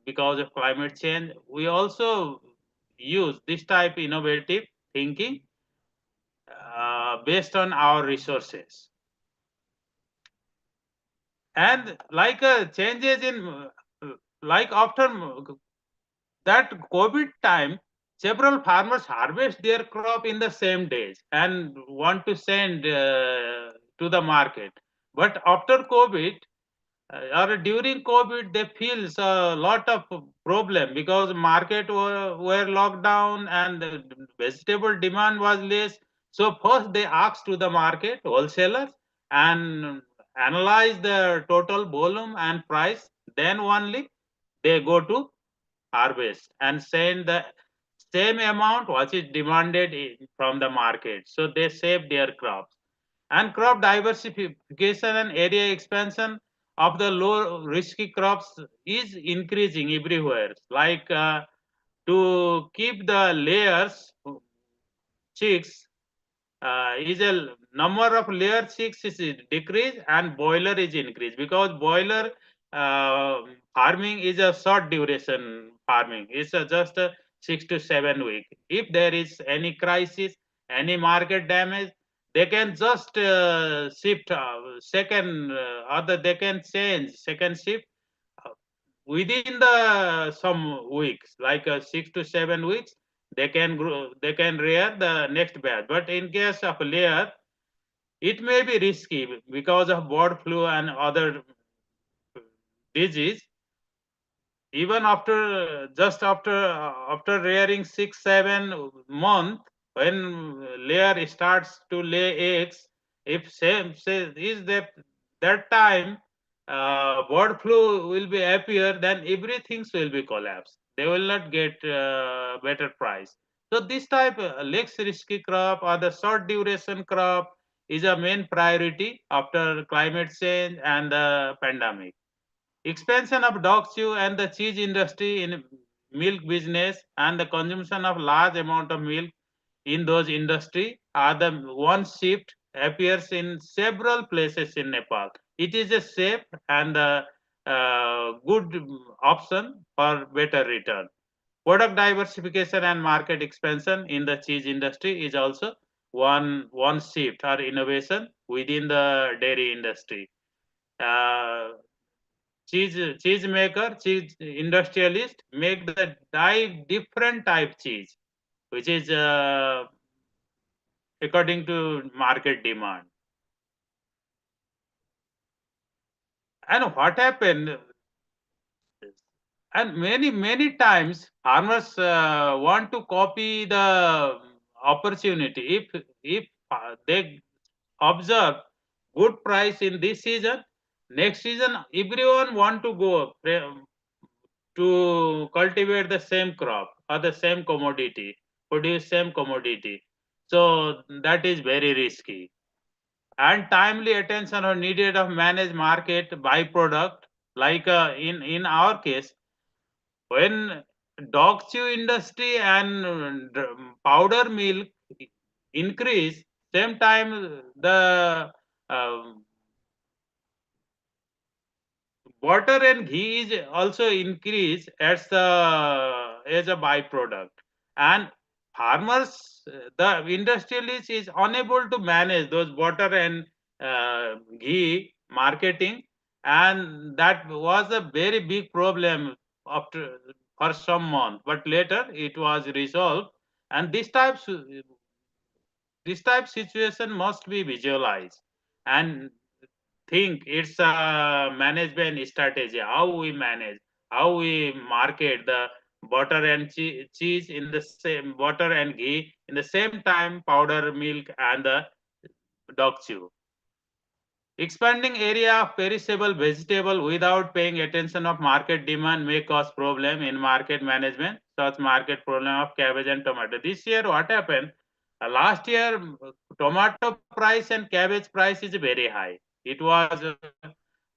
because of climate change. We also use this type innovative thinking based on our resources. And like changes in like after that COVID time, several farmers harvest their crop in the same days and want to send to the market. But after COVID or during COVID, they feel a lot of problem because market were locked down and the vegetable demand was less. So first they asked to the market wholesalers and analyze the total volume and price. Then only they go to harvest and send the same amount what is demanded from the market. So they save their crops. And crop diversification and area expansion of the low risky crops is increasing everywhere. Like to keep the layers chicks is a number of layer chicks is decreased and boiler is increased, because boiler farming is a short duration farming. It's just 6 to 7 weeks. If there is any crisis, any market damage, they can just shift second other they can change second shift within the some weeks, like 6 to 7 weeks. They can grow, they can rear the next batch. But in case of layer, it may be risky because of bird flu and other disease. Even after just after rearing 6-7 months, when layer starts to lay eggs, if same say is that time bird flu will be appear, then everything will be collapsed. They will not get better price. So this type less risky crop or the short duration crop is a main priority after climate change and the pandemic. Expansion of dog chew and the cheese industry in milk business and the consumption of large amount of milk in those industry are the one shift appears in several places in Nepal. It is a safe and good option for better return. Product diversification and market expansion in the cheese industry is also one shift or innovation within the dairy industry. Cheese maker, cheese industrialist make the different type cheese, which is according to market demand. And what happened? And many times farmers want to copy the opportunity. If they observe good price in this season, next season everyone want to go to cultivate the same crop or the same commodity, produce same commodity. So that is very risky. And timely attention are needed of manage market byproduct. Like in our case, when dog chew industry and powder milk increase, same time the butter and ghee is also increase as a byproduct. And farmers, the industrialist is unable to manage those butter and ghee marketing, and that was a very big problem after for some month. But later it was resolved, and this type situation must be visualized and think it's a management strategy, how we manage, how we market the butter and cheese in the same butter and ghee in the same time, powder milk and the dog chew. Expanding area of perishable vegetable without paying attention of market demand may cause problem in market management, such market problem of cabbage and tomato. This year, what happened? Last year, tomato price and cabbage price is very high. It was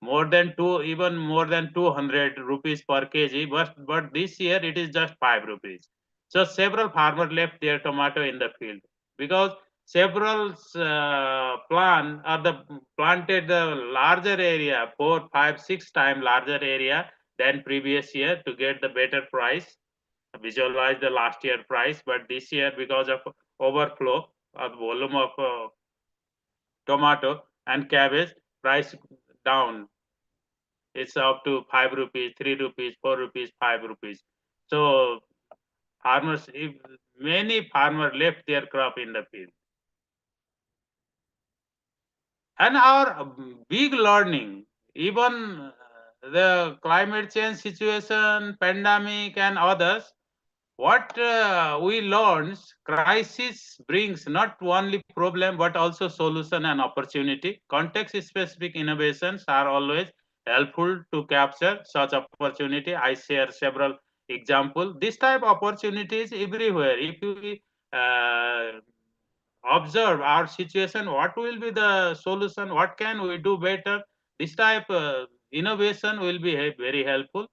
more than even more than 200 rupees per kg, but this year it is just 5 rupees. So several farmers left their tomato in the field because several planted the larger area, 4, 5, 6 times larger area than previous year to get the better price, visualize the last year price. But this year, because of overflow of volume of tomato and cabbage, price down. It's up to 5 rupees, 3 rupees, 4 rupees, 5 rupees. So farmers, if many farmers left their crop in the field. And our big learning, even the climate change situation, pandemic and others, what we learned, crisis brings not only problem but also solution and opportunity. Context specific innovations are always helpful to capture such opportunity. I share several examples. This type of opportunities everywhere. If we observe our situation, what will be the solution, what can we do better, this type of innovation will be very helpful.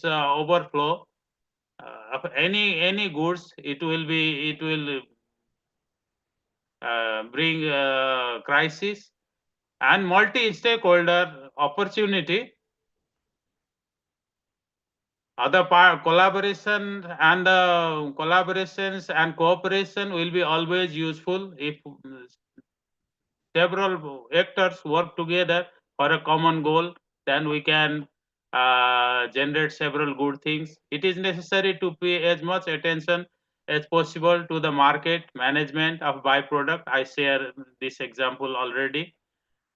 Overflow of any goods, it will bring crisis and multi-stakeholder opportunity. Other collaboration and collaborations and cooperation will be always useful if several actors work together for a common goal. Then we can generate several good things. It is necessary to pay as much attention as possible to the market management of byproduct. I share this example already.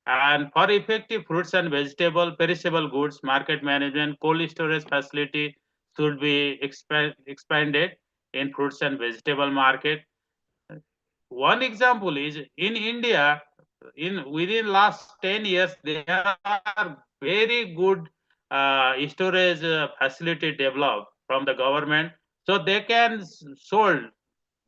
And for effective fruits and vegetable perishable goods market management, cold storage facility should be expanded in fruits and vegetable market. One example is in India, within last 10 years, there are very good storage facility developed from the government, so they can sold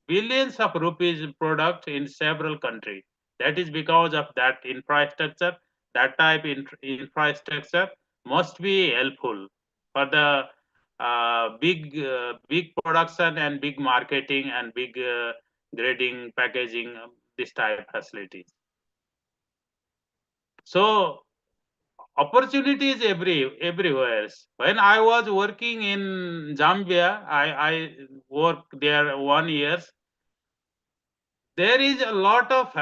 billions of rupees product in several countries. That is because of that infrastructure. That type infrastructure must be helpful for the big production and big marketing and big grading, packaging, this type facilities. So opportunities everywhere. When I was working in Zambia, I worked there 1 year. There is a lot of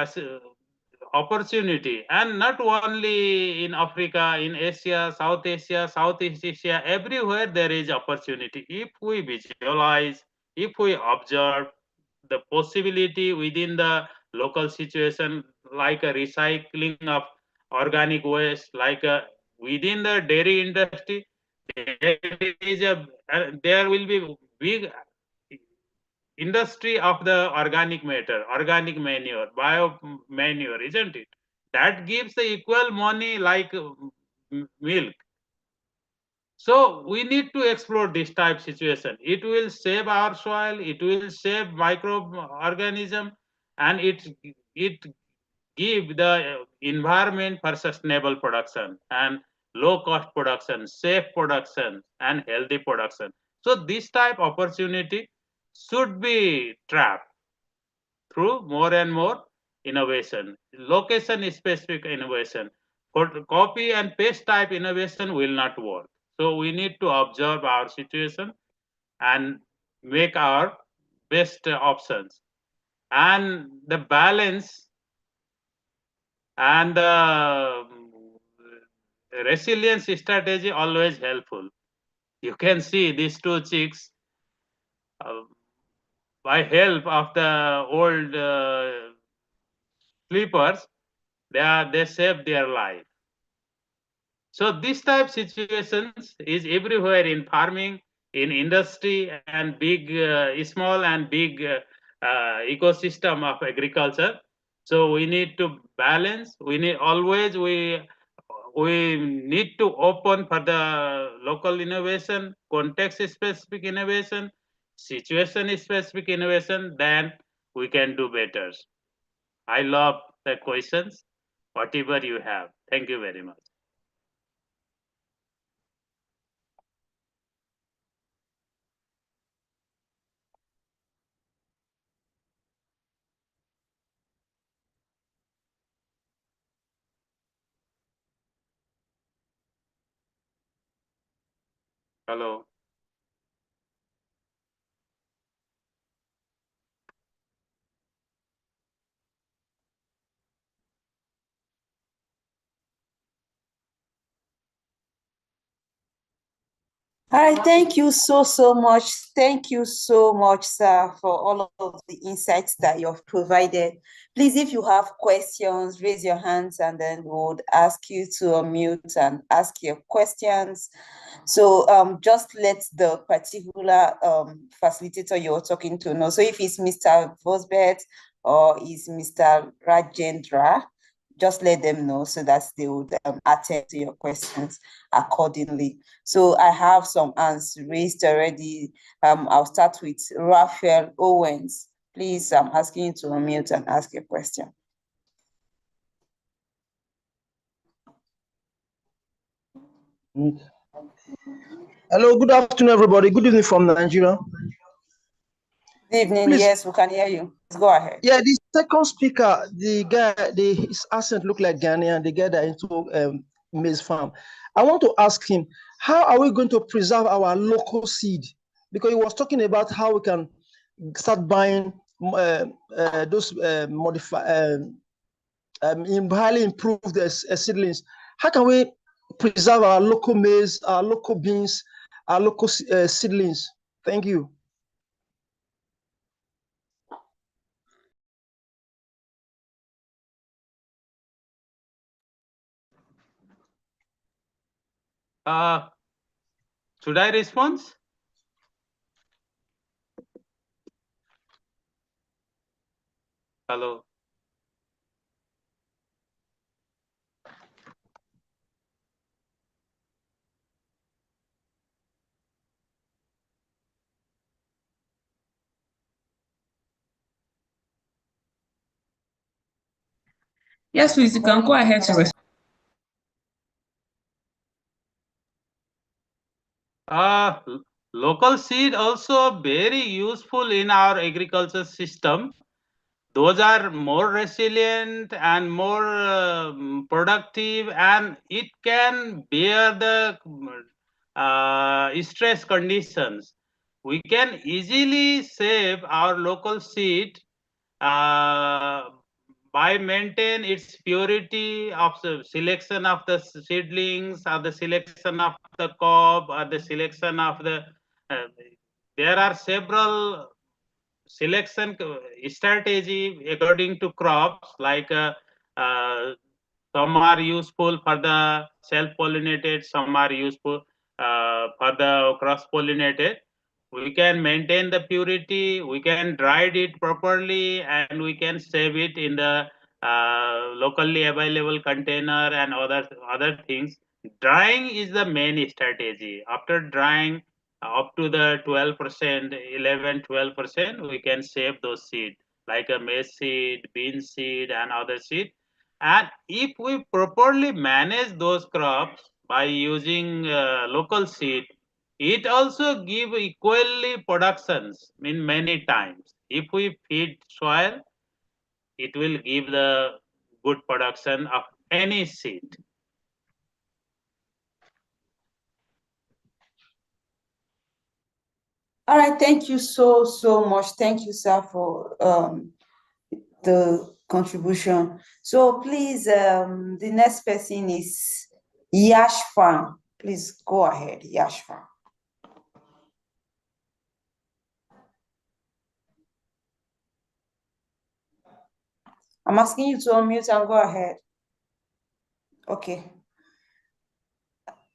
opportunity, and not only in Africa, in Asia, Southeast Asia, everywhere there is opportunity. If we visualize, if we observe the possibility within the local situation, like a recycling of organic waste, like within the dairy industry, there will be big industry of the organic matter, organic manure, bio manure, isn't it? That gives the equal money like milk. So we need to explore this type situation. It will save our soil, it will save microorganism, and it give the environment for sustainable production and low cost production, safe production, and healthy production. So this type opportunity should be trapped through more and more innovation. Location specific innovation. For copy and paste type innovation will not work. So we need to observe our situation and make our best options. And the balance and the resilience strategy always helpful. You can see these two chicks by help of the old sleepers, they save their life. So this type situations is everywhere in farming, in industry, and big, small and big ecosystem of agriculture. So we need to balance. We need always we need to open for the local innovation, context specific innovation, situation specific innovation. Then we can do better. I love the questions. Whatever you have. Thank you very much. Hello. All right, thank you so much. Thank you so much, sir, for all of the insights that you've provided. Please, if you have questions, raise your hands and then we would ask you to unmute and ask your questions. So just let the particular facilitator you're talking to know. So if it's Mr. Vosbert or is Mr. Rajendra, just let them know so that they would attend to your questions accordingly. So I have some hands raised already. I'll start with Raphael Owens. Please, I'm asking you to unmute and ask your question. Hello, good afternoon, everybody. Good evening from Nigeria. Good evening. Please. Yes, we can hear you. Let's go ahead. Yeah, the second speaker, the guy, his accent looked like Ghanaian, the guy that into maize farm. I want to ask him, how are we going to preserve our local seed? Because he was talking about how we can start buying those highly improved seedlings. How can we preserve our local maize, our local beans, our local seedlings? Thank you. Should I respond? Hello. Yes, please, you can go ahead to respond. Local seed also very useful in our agriculture system. Those are more resilient and more productive, and it can bear the stress conditions. We can easily save our local seed by maintain its purity of the selection of the seedlings, or the selection of the cob, or the selection of the there are several selection strategy according to crops, like some are useful for the self-pollinated, some are useful for the cross-pollinated. We can maintain the purity, we can dry it properly, and we can save it in the locally available container and other things. Drying is the main strategy. After drying up to the 12%, 11-12%, we can save those seeds like a maize seed, bean seed, and other seed. And if we properly manage those crops by using local seed, it also give equally productions in many times. If we feed soil, it will give the good production of any seed. All right, thank you so much. Thank you, sir, for the contribution. So please, the next person is Yashfan. Please go ahead, Yashfan. I'm asking you to unmute and go ahead. Okay.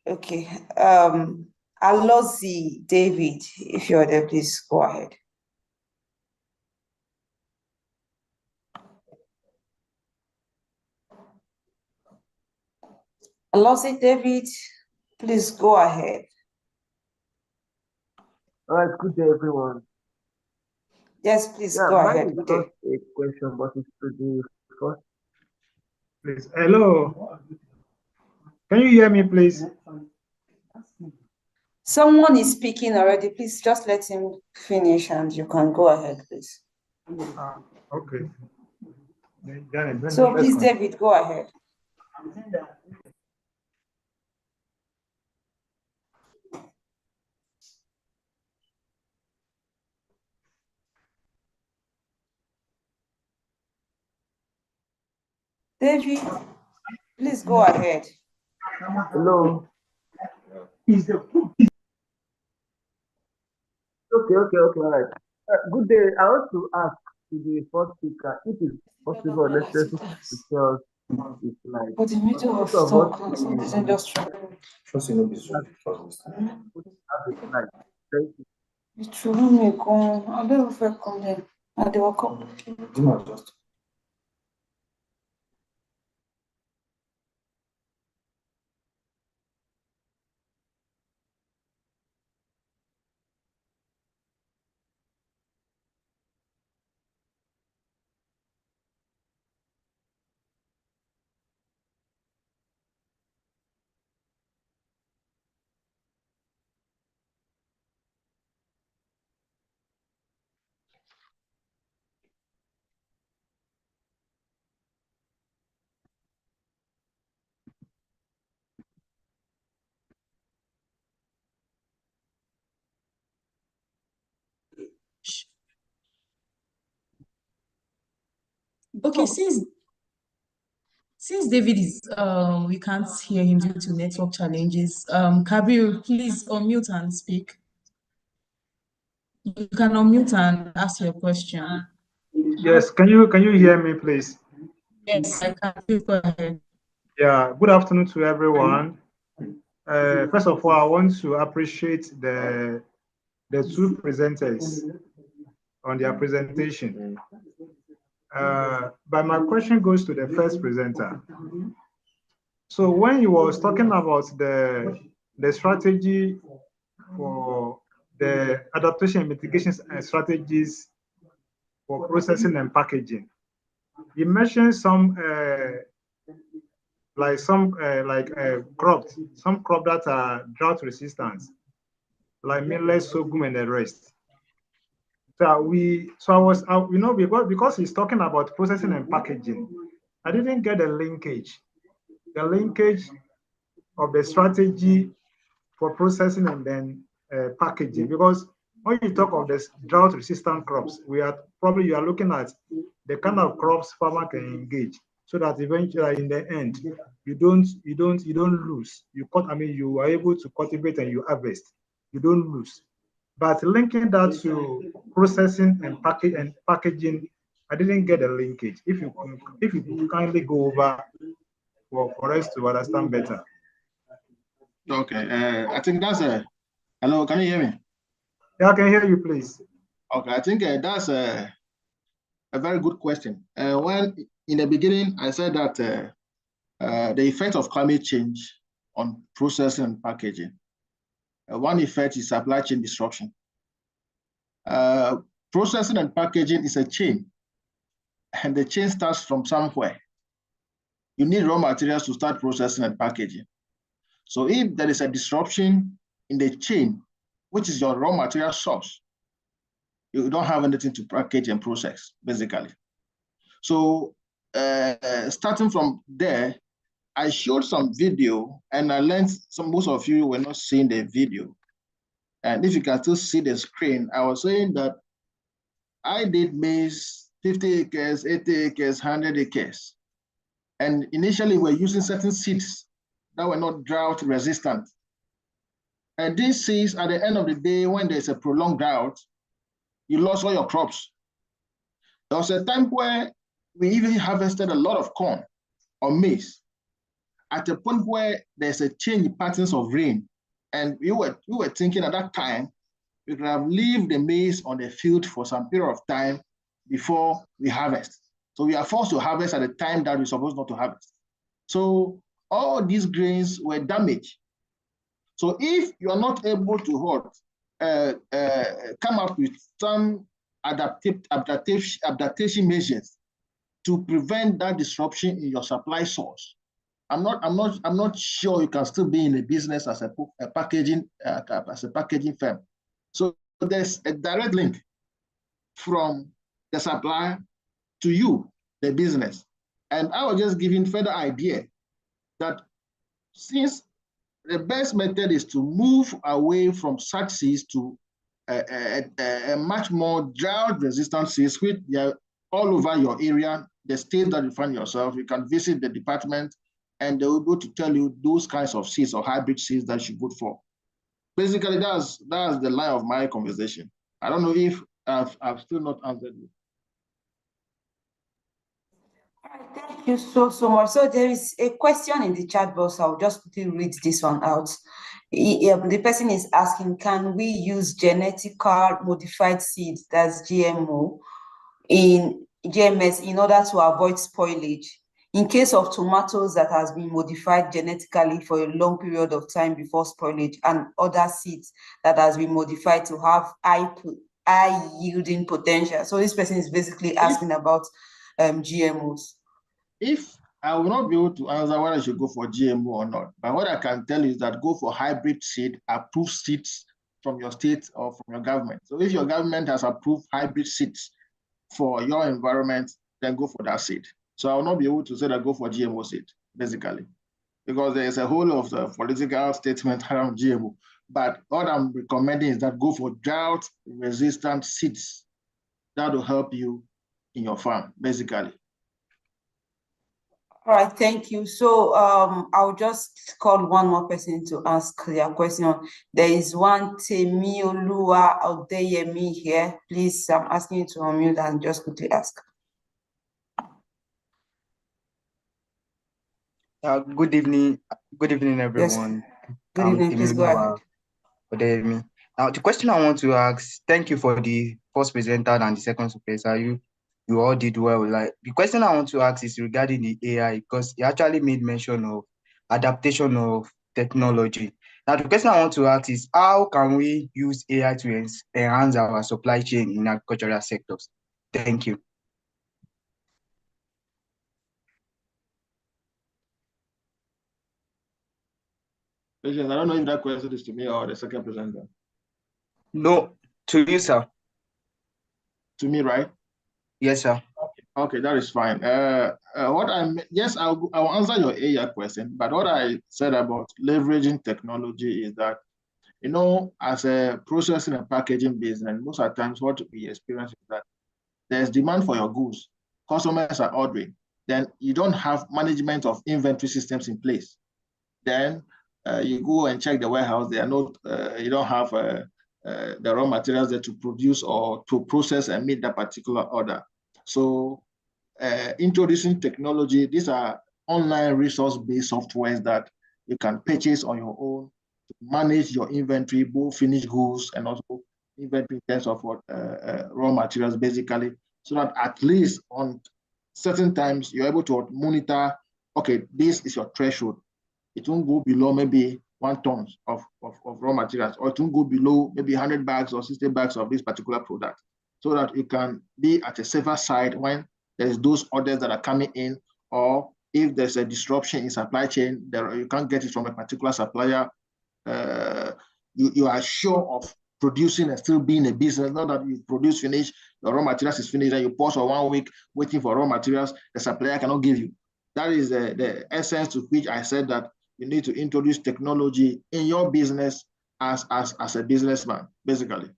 Okay. Alozi David, if you're there, please go ahead. Alozi David, please go ahead. All right, good day, everyone. Yes, please Yeah, go mine ahead. is Good not day. a question, but it's to the first. Please. Hello. Can you hear me, please? Someone is speaking already. Please just let him finish and you can go ahead, please. Okay. So please, David, go ahead. David, please go ahead. Hello. Okay, all right. Good day. I want to ask to the first speaker if it's possible or necessary to tell it's like But in middle of most of talk, us so this industry. have it like thank you. It's true, me go. I don't feel come there. I do come. Okay, since David is we can't hear him due to network challenges. Kabir, please unmute and speak. You can unmute and ask your question. Yes, can you hear me, please? Yes, I can. Please go ahead. Yeah, good afternoon to everyone. First of all, I want to appreciate the two presenters on their presentation. But my question goes to the first presenter. So when he was talking about the strategy for the adaptation and mitigation strategies for processing and packaging, he mentioned some crops, some crops that are drought resistant, like millet, sorghum, and the rest. Because he's talking about processing and packaging, I didn't get the linkage of the strategy for processing and then packaging. Because when you talk of this drought-resistant crops, you are looking at the kind of crops farmer can engage, so that eventually in the end you don't lose. You are able to cultivate and you harvest. You don't lose. But linking that to processing and packaging, I didn't get a linkage. If you could kindly go over for us to understand better. Okay, I think that's a. Hello, can you hear me? Yeah, I can hear you, please. Okay, I think that's a very good question. When in the beginning I said that the effect of climate change on processing and packaging. One effect is supply chain disruption. Processing and packaging is a chain, and the chain starts from somewhere. You need raw materials to start processing and packaging. So if there is a disruption in the chain, which is your raw material source, you don't have anything to package and process, basically. So starting from there, I showed some video and I learned most of you were not seeing the video. And if you can still see the screen, I was saying that I did maize 50 acres, 80 acres, 100 acres. And initially we're using certain seeds that were not drought resistant. And these seeds, at the end of the day, when there's a prolonged drought, you lost all your crops. There was a time where we even harvested a lot of corn or maize. at a point where there's a change in patterns of rain, and we were thinking at that time, we could have leave the maize on the field for some period of time before we harvest. So we are forced to harvest at the time that we're supposed not to harvest. So all these grains were damaged. So if you are not able to come up with some adaptation measures to prevent that disruption in your supply source, I'm not sure you can still be in a business as a packaging firm. So there's a direct link from the supplier to you, the business. And I was just giving further idea that since the best method is to move away from such seeds to a much more drought-resistant seeds, which they are all over your area, the state that you find yourself, you can visit the department and they will be able to tell you those kinds of seeds or hybrid seeds that you should go for. Basically, that's the line of my conversation. I don't know if I've still not answered you. All right, thank you so much. So there is a question in the chat box. I'll just quickly read this one out. The person is asking, can we use genetically modified seeds, that's GMO, in GMS in order to avoid spoilage? In case of tomatoes that has been modified genetically for a long period of time before spoilage, and other seeds that has been modified to have high yielding potential. So this person is basically asking about GMOs. If I will not be able to answer whether I should go for GMO or not, but what I can tell you is that go for hybrid seed, approved seeds from your state or from your government. So if your government has approved hybrid seeds for your environment, then go for that seed. So I will not be able to say that go for GMO seed, basically, because there is a whole of the political statement around GMO. But what I'm recommending is that go for drought-resistant seeds. That will help you in your farm, basically. All right, thank you. So I'll just call one more person to ask their question. There is one Temiolua Odeyemi here. Please, I'm asking you to unmute and just quickly ask. Good evening, everyone. Yes. Good evening, please go ahead. Odeyemi. Now, the question I want to ask, thank you for the first presenter and the second presenter. You all did well. Like, the question I want to ask is regarding the AI, because you actually made mention of adaptation of technology. Now, the question I want to ask is, how can we use AI to enhance our supply chain in agricultural sectors? Thank you. I don't know if that question is to me or the second presenter. No, to you, sir. To me, right? Yes, sir. Okay, that is fine. Yes, I'll answer your AI question, but what I said about leveraging technology is that, you know, as a processing and packaging business, most of the times what we experience is that there's demand for your goods. Customers are ordering. Then you don't have management of inventory systems in place. Then you go and check the warehouse. They are not. You don't have the raw materials there to produce or to process and meet that particular order. So introducing technology, these are online resource-based softwares that you can purchase on your own to manage your inventory, both finished goods and also inventory in terms of raw materials, basically, so that at least on certain times you're able to monitor, okay, this is your threshold. It won't go below maybe 1 ton of raw materials, or it won't go below maybe 100 bags or 60 bags of this particular product, so that you can be at a safer side when there's those orders that are coming in, or if there's a disruption in supply chain, you can't get it from a particular supplier, you are sure of producing and still being a business, not that you produce finish, your raw materials is finished, and you pause for 1 week waiting for raw materials, the supplier cannot give you. That is the essence to which I said that you need to introduce technology in your business as a businessman, basically.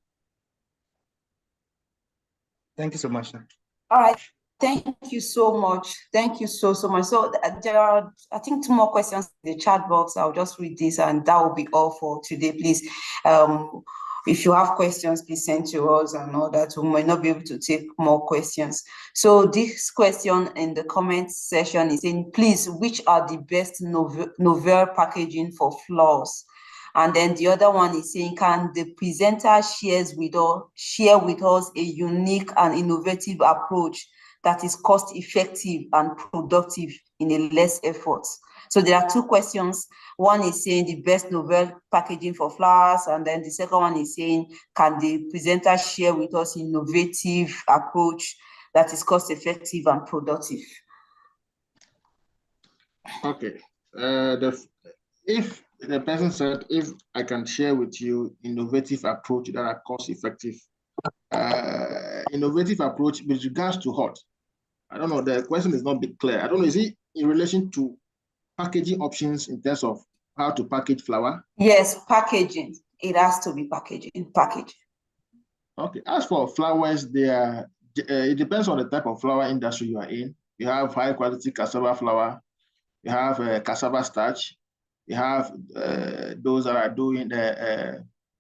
Thank you so much, sir. All right, thank you so much. Thank you so much. So there are, I think, 2 more questions in the chat box. I'll just read this and that will be all for today, please. if you have questions, please send to us and all that. We might not be able to take more questions. So this question in the comment section is saying, please, which are the best novel packaging for flowers? And then the other one is saying, can the presenter share with us a unique and innovative approach that is cost effective and productive in a less effort? So there are two questions. One is saying the best novel packaging for flowers, and then the second one is saying, can the presenter share with us innovative approach that is cost effective and productive? Okay. If the person said, if I can share with you innovative approach that are cost effective, innovative approach with regards to what? I don't know, the question is not bit clear. I don't know, is it in relation to packaging options in terms of how to package flower? Yes, packaging. It has to be packaging. Okay, as for flowers, it depends on the type of flower industry you are in. You have high quality cassava flour, you have cassava starch, you have those that are doing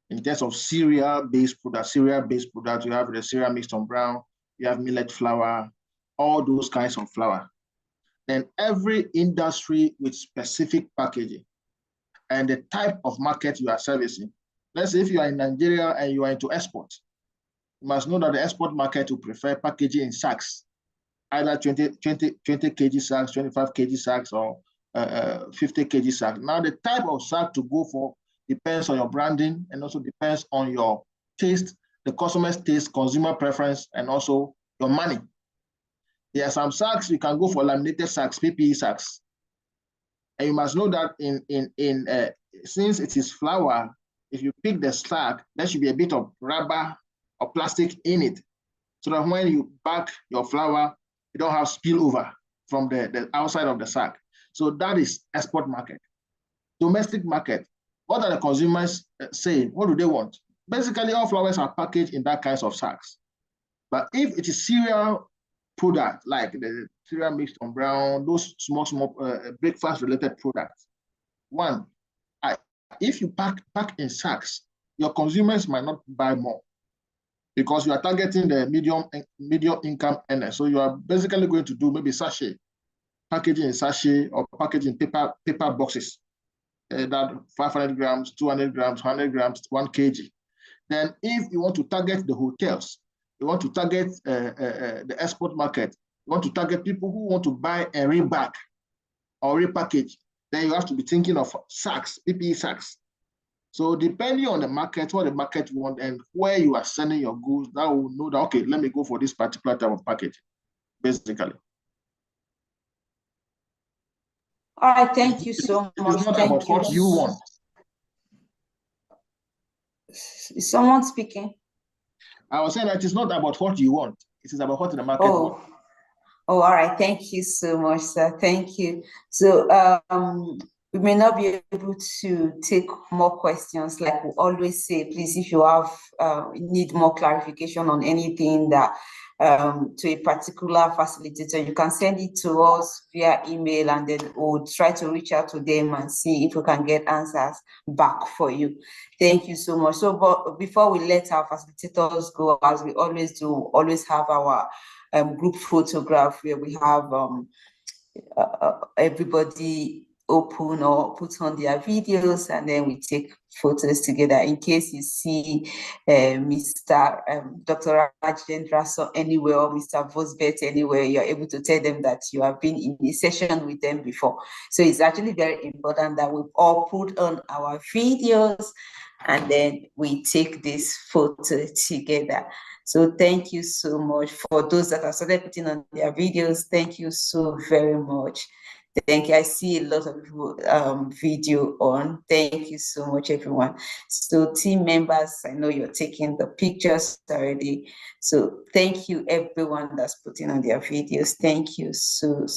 in terms of cereal-based product, you have the cereal mixed on brown, you have millet flour, all those kinds of flour. Then every industry with specific packaging and the type of market you are servicing. Let's say if you are in Nigeria and you are into export, you must know that the export market will prefer packaging in sacks, either 20 kg sacks, 25 kg sacks, or 50 kg sack. Now, the type of sack to go for depends on your branding and also depends on your taste, the customer's taste, consumer preference, and also your money. There are some sacks you can go for laminated sacks, PPE sacks. And you must know that since it is flour, if you pick the sack, there should be a bit of rubber or plastic in it, so that when you pack your flour, you don't have spillover from the outside of the sack. So that is export market. Domestic market, what are the consumers saying? What do they want? Basically, all flowers are packaged in that kinds of sacks. But if it is cereal product, like the cereal mixed on brown, those small breakfast-related products, if you pack in sacks, your consumers might not buy more because you are targeting the medium income earners. So you are basically going to do maybe sachet, packaging in sachet or packaging paper boxes, that 500 grams, 200 grams, 100 grams, 1 kg. Then if you want to target the hotels, you want to target the export market, you want to target people who want to buy and repack or repackage, then you have to be thinking of sacks, PPE sacks. So depending on the market, what the market wants and where you are sending your goods, that will know that, okay, let me go for this particular type of package, basically. All right, thank you so much. It's not about what you want. Is someone speaking? I was saying that it's not about what you want. It is about what the market wants. Oh, all right. Thank you so much, sir. Thank you. So we may not be able to take more questions. Like we always say, please, if you have need more clarification on anything that to a particular facilitator, you can send it to us via email, and then we'll try to reach out to them and see if we can get answers back for you. Thank you so much. So, but before we let our facilitators go, as we always do, always have our group photograph where we have everybody open or put on their videos, and then we take photos together. In case you see Mr. Dr. Rajendra anywhere or Mr. Vosbet anywhere, you're able to tell them that you have been in a session with them before. So it's actually very important that we all put on our videos and then we take this photo together. So thank you so much for those that have started putting on their videos. Thank you so very much. Thank you. I see a lot of people video on. Thank you so much, everyone. So team members, I know you're taking the pictures already. So thank you, everyone that's putting on their videos. Thank you so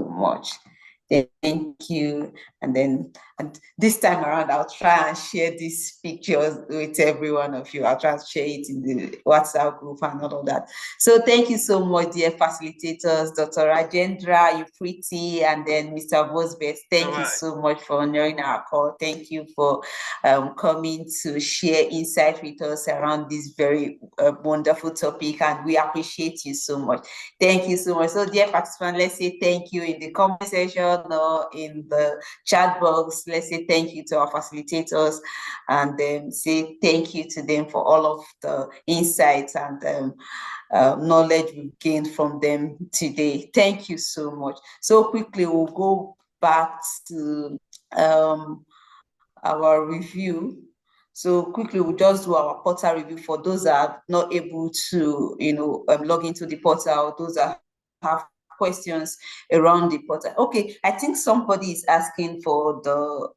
much. Thank you. And then And this time around, I'll try and share these pictures with every one of you. I'll try to share it in the WhatsApp group and all of that. So thank you so much, dear facilitators, Dr. Rajendra, Yupriti, and then Mr. Vosbeth. Thank you so much for honoring our call. Thank you for coming to share insight with us around this very wonderful topic, and we appreciate you so much. Thank you so much. So dear participants, let's say thank you in the comment section or in the chat box. Let's say thank you to our facilitators and then say thank you to them for all of the insights and knowledge we've gained from them today. Thank you so much. So quickly, we'll go back to our review. So quickly, we'll just do our portal review for those that are not able to, log into the portal, those that have questions around the portal. Okay, I think somebody is asking for the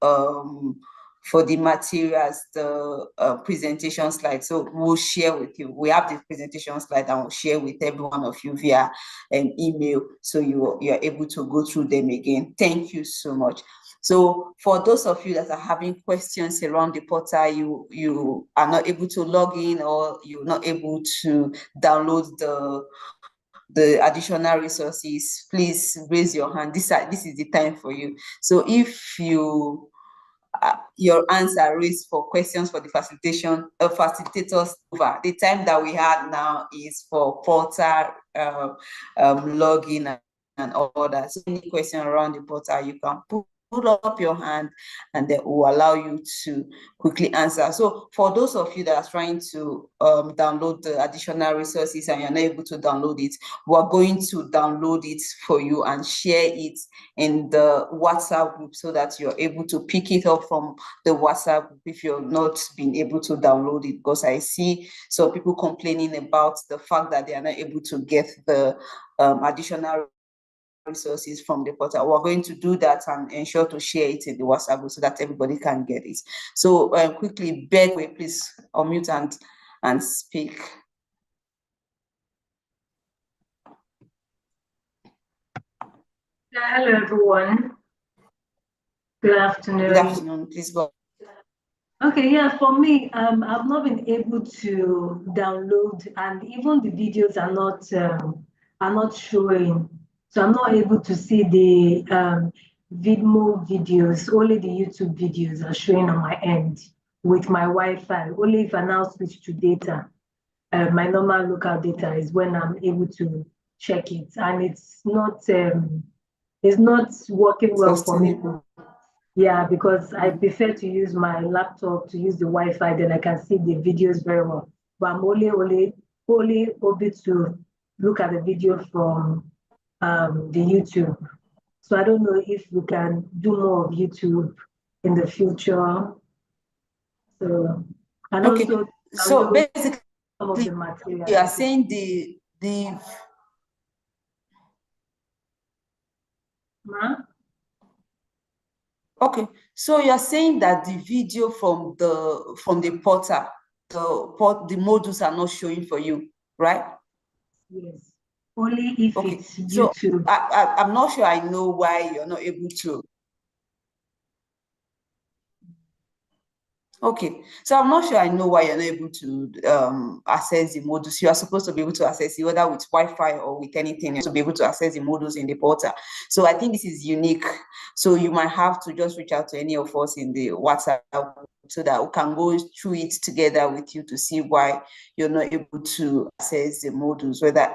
materials, the presentation slide. So we'll share with you. We have the presentation slide and we'll share with every one of you via an email, so you're able to go through them again. Thank you so much. So for those of you that are having questions around the portal, you are not able to log in or you're not able to download the additional resources, please raise your hand. This is the time for you. So if your hands are raised for questions for the facilitators, the time that we have now is for portal login and all that. So any question around the portal, you can put up your hand and then will allow you to quickly answer. So for those of you that are trying to download the additional resources and you're not able to download it, we're going to download it for you and share it in the WhatsApp group so that you're able to pick it up from the WhatsApp group if you're not being able to download it, because I see some people complaining about the fact that they are not able to get the additional resources from the portal. We're going to do that and ensure to share it in the WhatsApp group so that everybody can get it. So quickly, Begwe, please unmute and speak. Hello, everyone. Good afternoon. Good afternoon. Please go. Okay, yeah, for me, I've not been able to download, and even the videos are not showing. So I'm not able to see the Vidmo videos. Only the YouTube videos are showing on my end with my Wi-Fi. Only if I now switch to data, my normal local data is when I'm able to check it, and it's not working well for me. Yeah, because I prefer to use my laptop to use the Wi-Fi, then I can see the videos very well. But I'm only able to look at the video from the YouTube. So I don't know if we can do more of YouTube in the future. So and okay. Also so basically some of the material. You are saying the Okay, so you're saying that the video from the portal, the modules are not showing for you, right? Yes, only if it's So YouTube. I'm not sure I know why you're not able to. Okay, so I'm not sure I know why you're not able to access the modules. You are supposed to be able to access it whether with Wi-Fi or with anything, to be able to access the modules in the portal. So I think this is unique. So you might have to just reach out to any of us in the WhatsApp so that we can go through it together with you to see why you're not able to access the modules. Whether.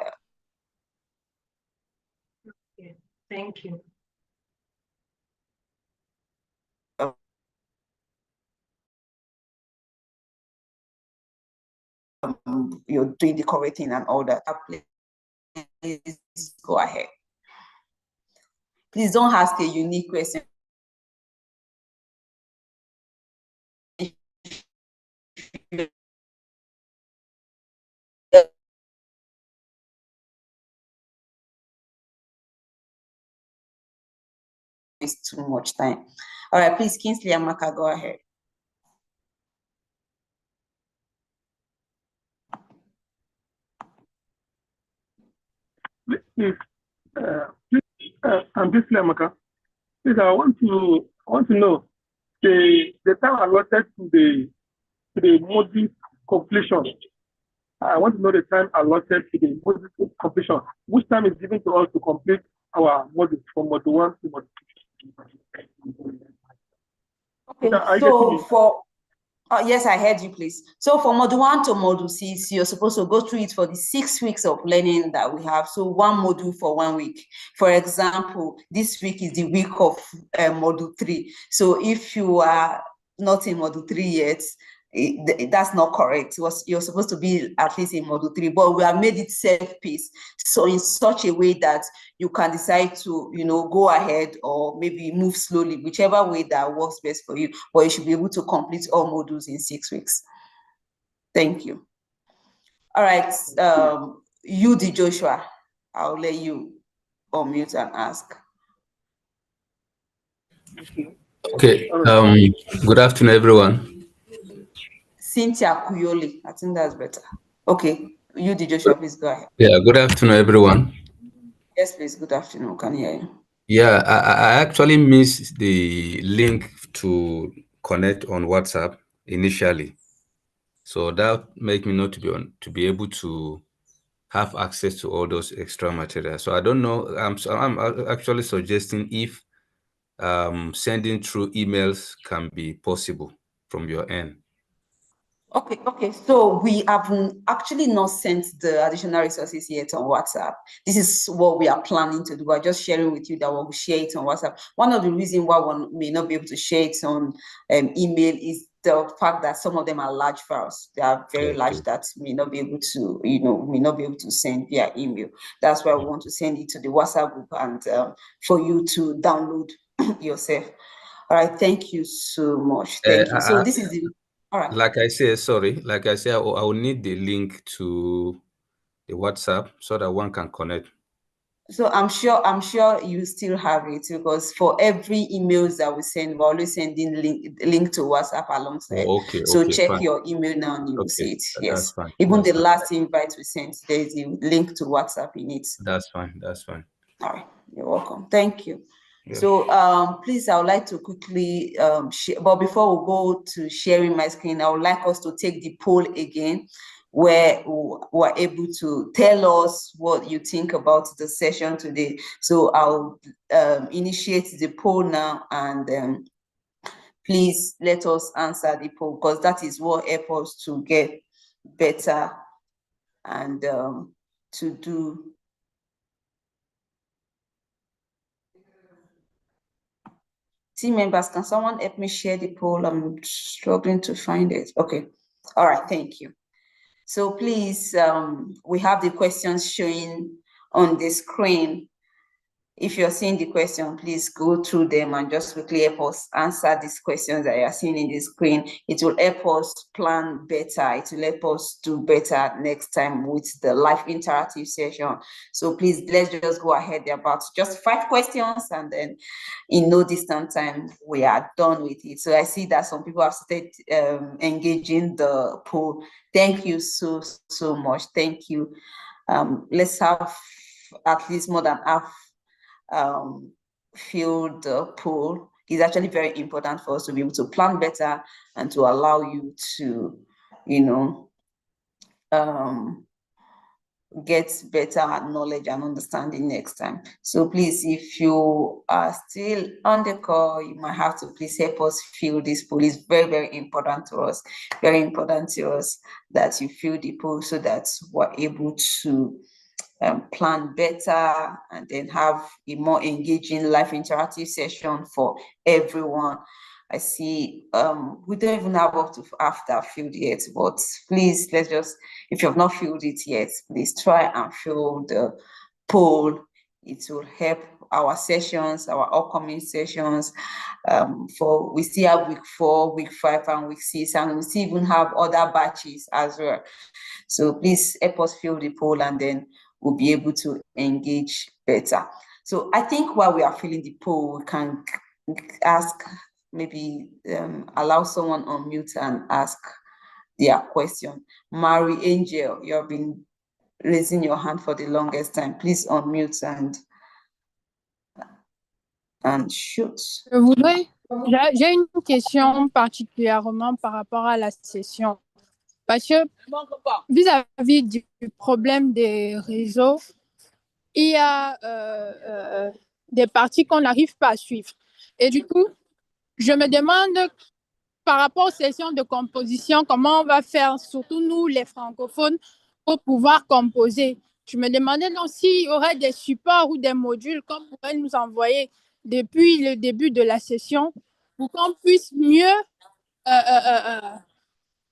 Okay, thank you. You're doing the correct thing and all that. Please go ahead. Please don't ask a unique question. It's too much time. All right, please, Kingsley Amaka, go ahead. I'm Kingsley Amaka. Please, I want to know the time allotted to the module completion. I want to know the time allotted to the module completion. Which time is given to us to complete our module from module 1 to module 2? Okay, so for yes, I heard you, please. So for module 1 to module 6, you're supposed to go through it for the 6 weeks of learning that we have. So one module for 1 week. For example, this week is the week of module 3. So if you are not in module 3 yet, that's not correct. You're supposed to be at least in module 3, but we have made it self-paced. So in such a way that you can decide to, go ahead or maybe move slowly, whichever way that works best for you, but you should be able to complete all modules in 6 weeks. Thank you. All right, UD Joshua, I'll let you unmute and ask. Okay, good afternoon, everyone. Cynthia Kuyoli, I think that's better. Okay, UD Joshua, please go ahead. Yeah, good afternoon, everyone. Yes, please, good afternoon, can you hear you? Yeah, I actually missed the link to connect on WhatsApp initially. So that make me not to be able to have access to all those extra materials. So I don't know, I'm actually suggesting if sending through emails can be possible from your end. Okay. So we have actually not sent the additional resources yet on WhatsApp. This is what we are planning to do. We're just sharing with you that we'll share it on WhatsApp. One of the reasons why one may not be able to share it on email is the fact that some of them are large files. They are very large that may not be able to, may not be able to send via email. That's why we want to send it to the WhatsApp group and for you to download yourself. All right, thank you so much. Thank you. So this is the all right. Like I said, I will need the link to the WhatsApp so that one can connect. So I'm sure you still have it, because for every emails that we send, we're always sending link to WhatsApp alongside. Oh, okay. So Okay, check fine. your email now and you will see it. Yes. That's fine. Even That's the fine. last invite we sent, there is a link to WhatsApp in it. That's fine. That's fine. All right. You're welcome. Thank you. Yeah. So please, I would like to quickly share, but before we go to sharing my screen, I would like us to take the poll again, where we are able to tell us what you think about the session today. So I'll initiate the poll now, and please let us answer the poll, because that is what helps us to get better and to do. Team members, can someone help me share the poll? I'm struggling to find it. Okay. All right. Thank you. So please, we have the questions showing on the screen. If you're seeing the question, please go through them and just quickly help us answer these questions that you're seeing in the screen. It will help us plan better. It will help us do better next time with the live interactive session. So please, let's just go ahead. There are about just 5 questions, and then in no distant time, we are done with it. So I see that some people have started engaging the poll. Thank you so much. Thank you. Let's have at least more than half fill the poll. Is actually very important for us to be able to plan better and to allow you to, get better knowledge and understanding next time. So please, if you are still on the call, you might have to please help us fill this poll. It's very, very important to us. Very important to us that you fill the poll so that we're able to plan better and then have a more engaging live interactive session for everyone. I see we don't even have up to after filled yet, but please, let's just, if you have not filled it yet, please try and fill the poll. It will help our sessions, our upcoming sessions. We still have week 4, week 5, and week 6, and we still even have other batches as well. So please help us fill the poll, and then we'll be able to engage better. So I think while we are filling the poll, we can ask, maybe allow someone on mute and ask their question. Mary Angel, you have been raising your hand for the longest time. Please unmute and shoot. Je voudrais J'ai une question particulièrement par rapport à la session. Parce que vis-à-vis du problème des réseaux, il y a des parties qu'on n'arrive pas à suivre. Et du coup, je me demande, par rapport aux sessions de composition, comment on va faire, surtout nous, les francophones, pour pouvoir composer. Je me demandais donc s'il y aurait des supports ou des modules qu'on pourrait nous envoyer depuis le début de la session pour qu'on puisse mieux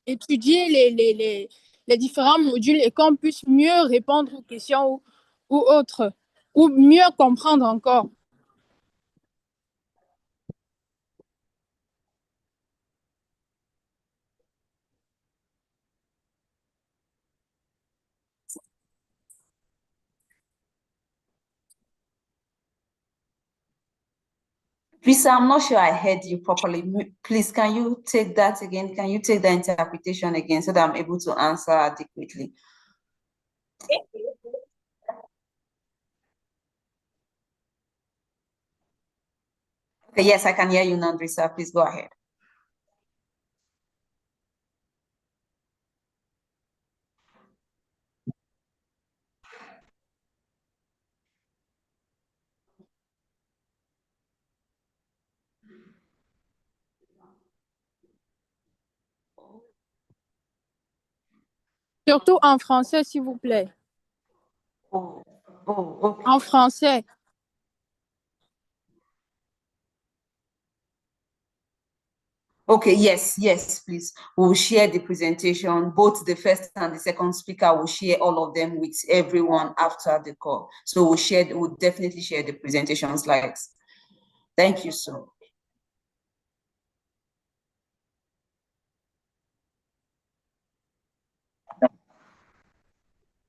étudier les différents modules et qu'on puisse mieux répondre aux questions ou autres, ou mieux comprendre encore. Lisa, I'm not sure I heard you properly. Please, can you take that again? Can you take the interpretation again so that I'm able to answer adequately? Okay, yes, I can hear you now, Lisa. Please go ahead. Surtout en français, s'il vous plaît. Okay. En français. Okay, yes, please. We'll share the presentation. Both the first and the second speaker will share all of them with everyone after the call. So we'll definitely share the presentation slides. Thank you so much.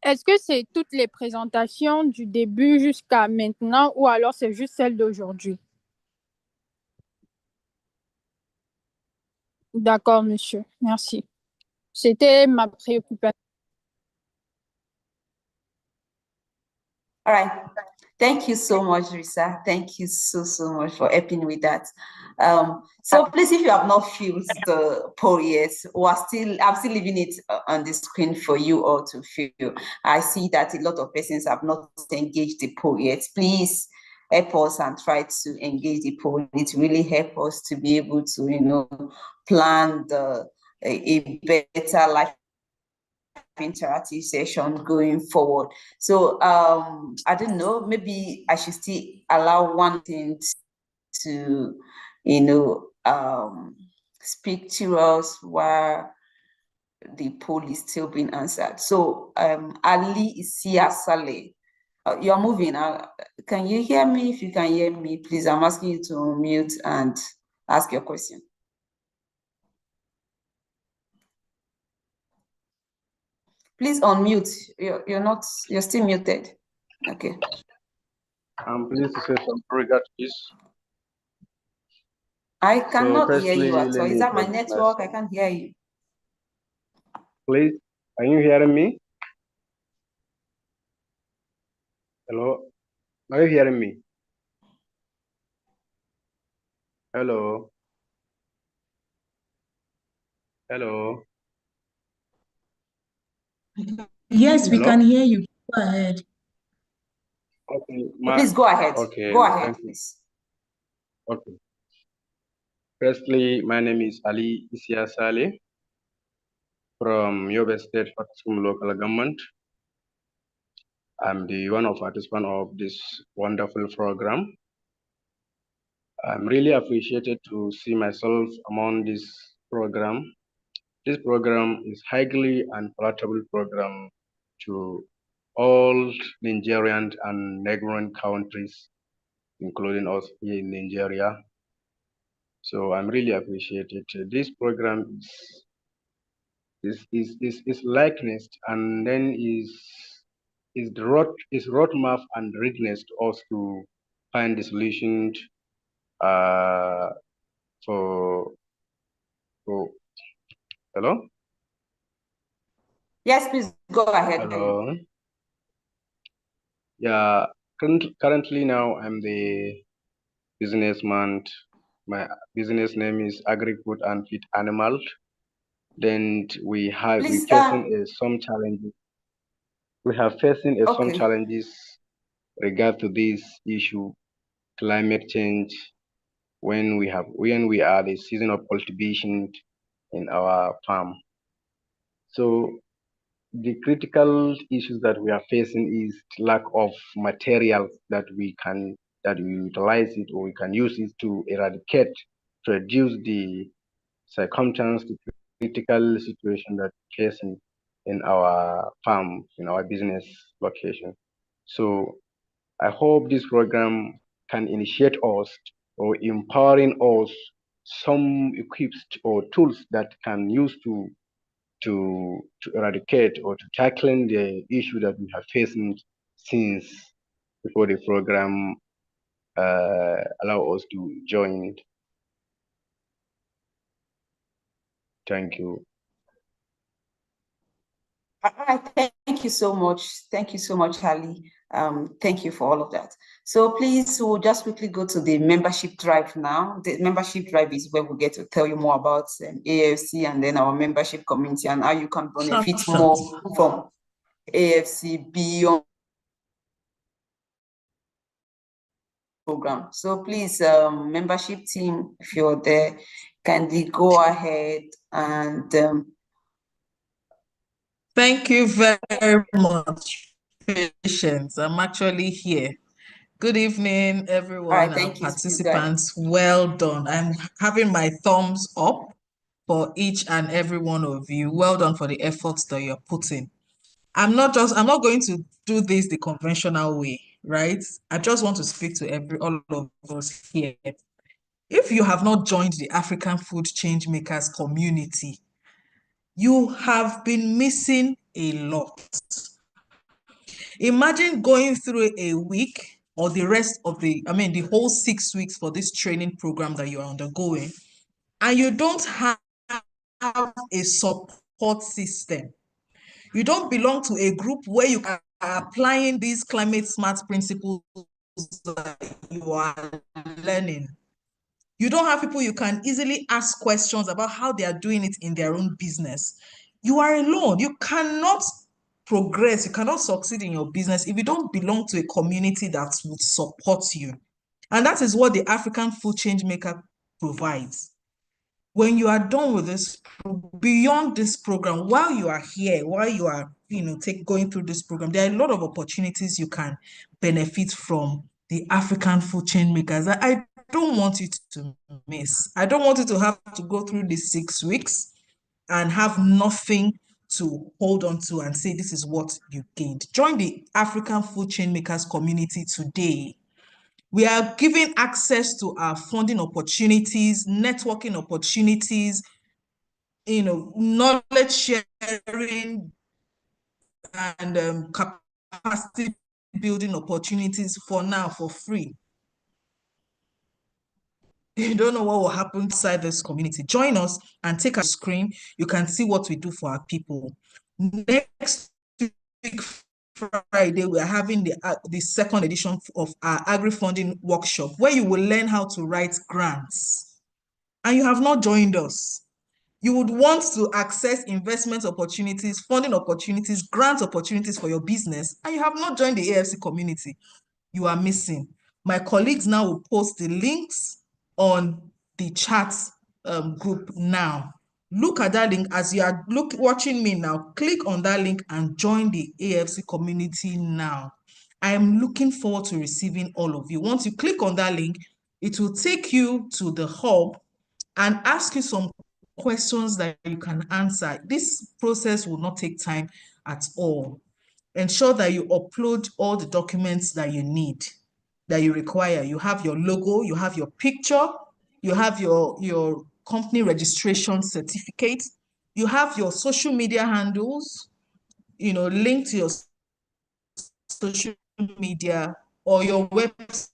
Est-ce que c'est toutes les présentations du début jusqu'à maintenant ou alors c'est juste celle d'aujourd'hui? D'accord, monsieur. Merci. C'était ma préoccupation. All right. Thank you so much, Risa. Thank you so much for helping with that. So please, if you have not filled the poll yet, I'm still leaving it on the screen for you all to fill. I see that a lot of persons have not engaged the poll yet. Please help us and try to engage the poll. It really helps us to be able to, plan a better life interactive session going forward. So I don't know, maybe I should still allow one thing to speak to us while the poll is still being answered. So Ali Isia Saleh, you're moving. Can you hear me? If you can hear me, please, I'm asking you to unmute and ask your question. Please unmute. You're still muted. Okay. I'm pleased to say some regard to this. I cannot hear you at all. Is that my network? I can't hear you. Please, are you hearing me? Hello? Are you hearing me? Hello? Hello? Yes, we can hear you. Go ahead. Okay. Please go ahead. Okay. Go ahead, please. Okay. Firstly, my name is Ali Isia Saleh from Yobe State Fataskum Local Government. I'm the one of participants of this wonderful program. I'm really appreciated to see myself among this program. This program is highly and palatable program to all Nigerian and neighboring countries, including us here in Nigeria. So I'm really appreciated. This program is likeness and then is roadmap and readiness to us to find the solution for hello? Yes, please go ahead. Hello. Yeah, currently now I'm the businessman My business name is Agri-Food and Feed Animals. Then we Please, facing some challenges. We have facing some okay. challenges regard to this issue, climate change, when we are the season of cultivation in our farm. So the critical issues that we are facing is lack of materials that we utilize it or we can use it to eradicate, to reduce the circumstance, the critical situation that we're facing in our farm, in our business location. So I hope this program can initiate us or empowering us some equips or tools that can use to eradicate or to tackling the issue that we have facing since before the program allow us to join it. Thank you. Thank you so much. Thank you so much, Ali. Thank you for all of that. So please, we'll just quickly go to the membership drive now. The membership drive is where we get to tell you more about AFC and then our membership community and how you can benefit more from AFC beyond program. So please, membership team, if you're there, kindly go ahead and thank you very much, Patience. I'm actually here. Good evening, everyone, our participants. Well done. I'm having my thumbs up for each and every one of you. Well done for the efforts that you're putting. I'm not going to do this the conventional way, right? I just want to speak to all of us here. If you have not joined the African Food Changemakers community, you have been missing a lot. Imagine going through a week or the rest of the whole 6 weeks for this training program that you're undergoing, and you don't have a support system. You don't belong to a group where you are applying these climate smart principles that you are learning. You don't have people you can easily ask questions about how they are doing it in their own business. You are alone. You cannot progress. You cannot succeed in your business if you don't belong to a community that would support you. And that is what the African Food Changemaker provides. When you are done with this, beyond this program, while you are here, while you are going through this program, there are a lot of opportunities you can benefit from the African Food Changemakers. I don't want you to miss. I don't want you to have to go through these 6 weeks and have nothing to hold on to and say this is what you gained. Join the African Food Changemakers community today. We are giving access to our funding opportunities, networking opportunities, knowledge sharing and capacity building opportunities for now for free. You don't know what will happen inside this community. Join us and take a screen. You can see what we do for our people. Next week, Friday, we are having the second edition of our agri-funding workshop where you will learn how to write grants. And you have not joined us. You would want to access investment opportunities, funding opportunities, grant opportunities for your business, and you have not joined the AFC community. You are missing. My colleagues now will post the links on the chat group now. Look at that link as you are watching me now. Click on that link and join the AFC community now. I am looking forward to receiving all of you. Once you click on that link, it will take you to the hub and ask you some questions that you can answer. This process will not take time at all. Ensure that you upload all the documents that you need, that you require. You have your logo, you have your picture, you have your company registration certificate, you have your social media handles, linked to your social media or your website,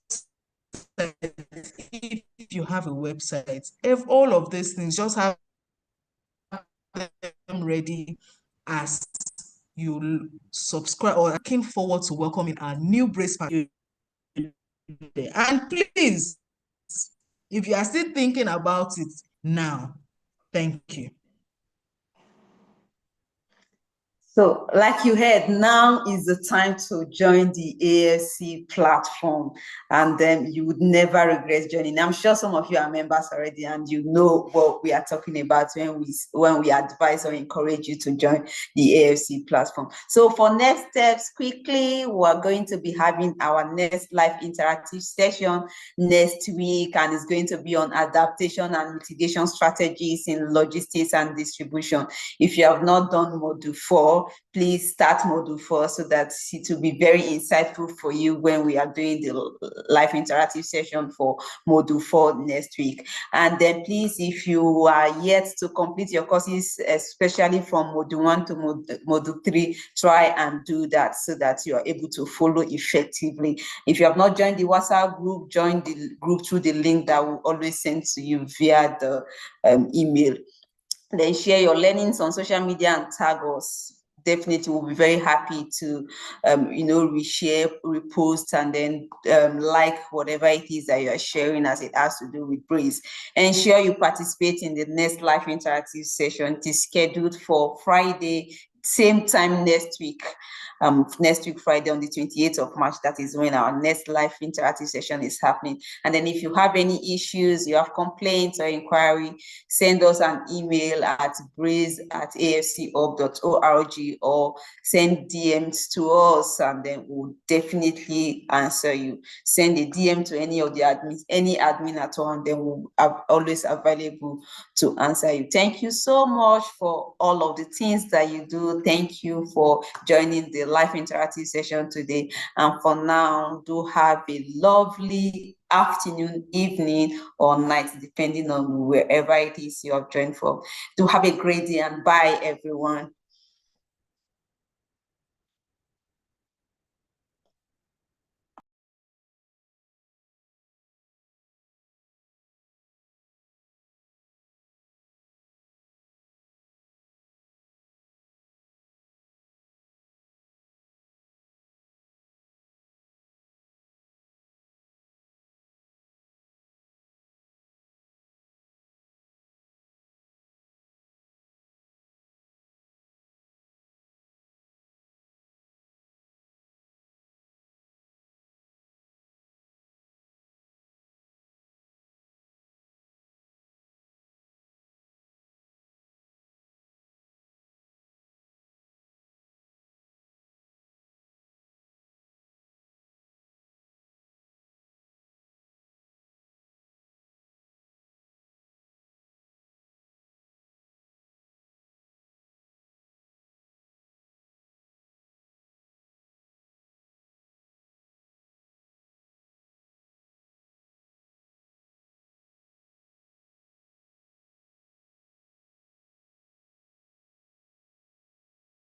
if you have a website. If all of these things, just have them ready as you subscribe or looking forward to welcoming our new Brace Partner. And please, if you are still thinking about it now. Thank you. So, like you heard, now is the time to join the AFC platform, and then you would never regret joining. I'm sure some of you are members already, and you know what we are talking about when we advise or encourage you to join the AFC platform. So, for next steps, quickly, we're going to be having our next live interactive session next week, and it's going to be on adaptation and mitigation strategies in logistics and distribution. If you have not done module 4, please start module 4 so that it will be very insightful for you when we are doing the live interactive session for module 4 next week. And then please, if you are yet to complete your courses, especially from module 1 to module 3, try and do that so that you are able to follow effectively. If you have not joined the WhatsApp group, join the group through the link that will always send to you via the email. Then share your learnings on social media and tag us. Definitely, we'll be very happy to, reshare, repost, and then like whatever it is that you are sharing as it has to do with Breeze. Ensure you participate in the next live interactive session. It is scheduled for Friday, same time next week. Next week, Friday, on the 28th of March, that is when our next live interactive session is happening. And then if you have any issues, you have complaints or inquiry, send us an email at breeze@afcorg.org or send DMs to us, and then we'll definitely answer you. Send a DM to any of the admins, any admin at all, and then we'll are always available to answer you. Thank you so much for all of the things that you do. Thank you for joining the live interactive session today. And for now, do have a lovely afternoon, evening, or night, depending on wherever it is you have joined from. Do have a great day, and bye, everyone.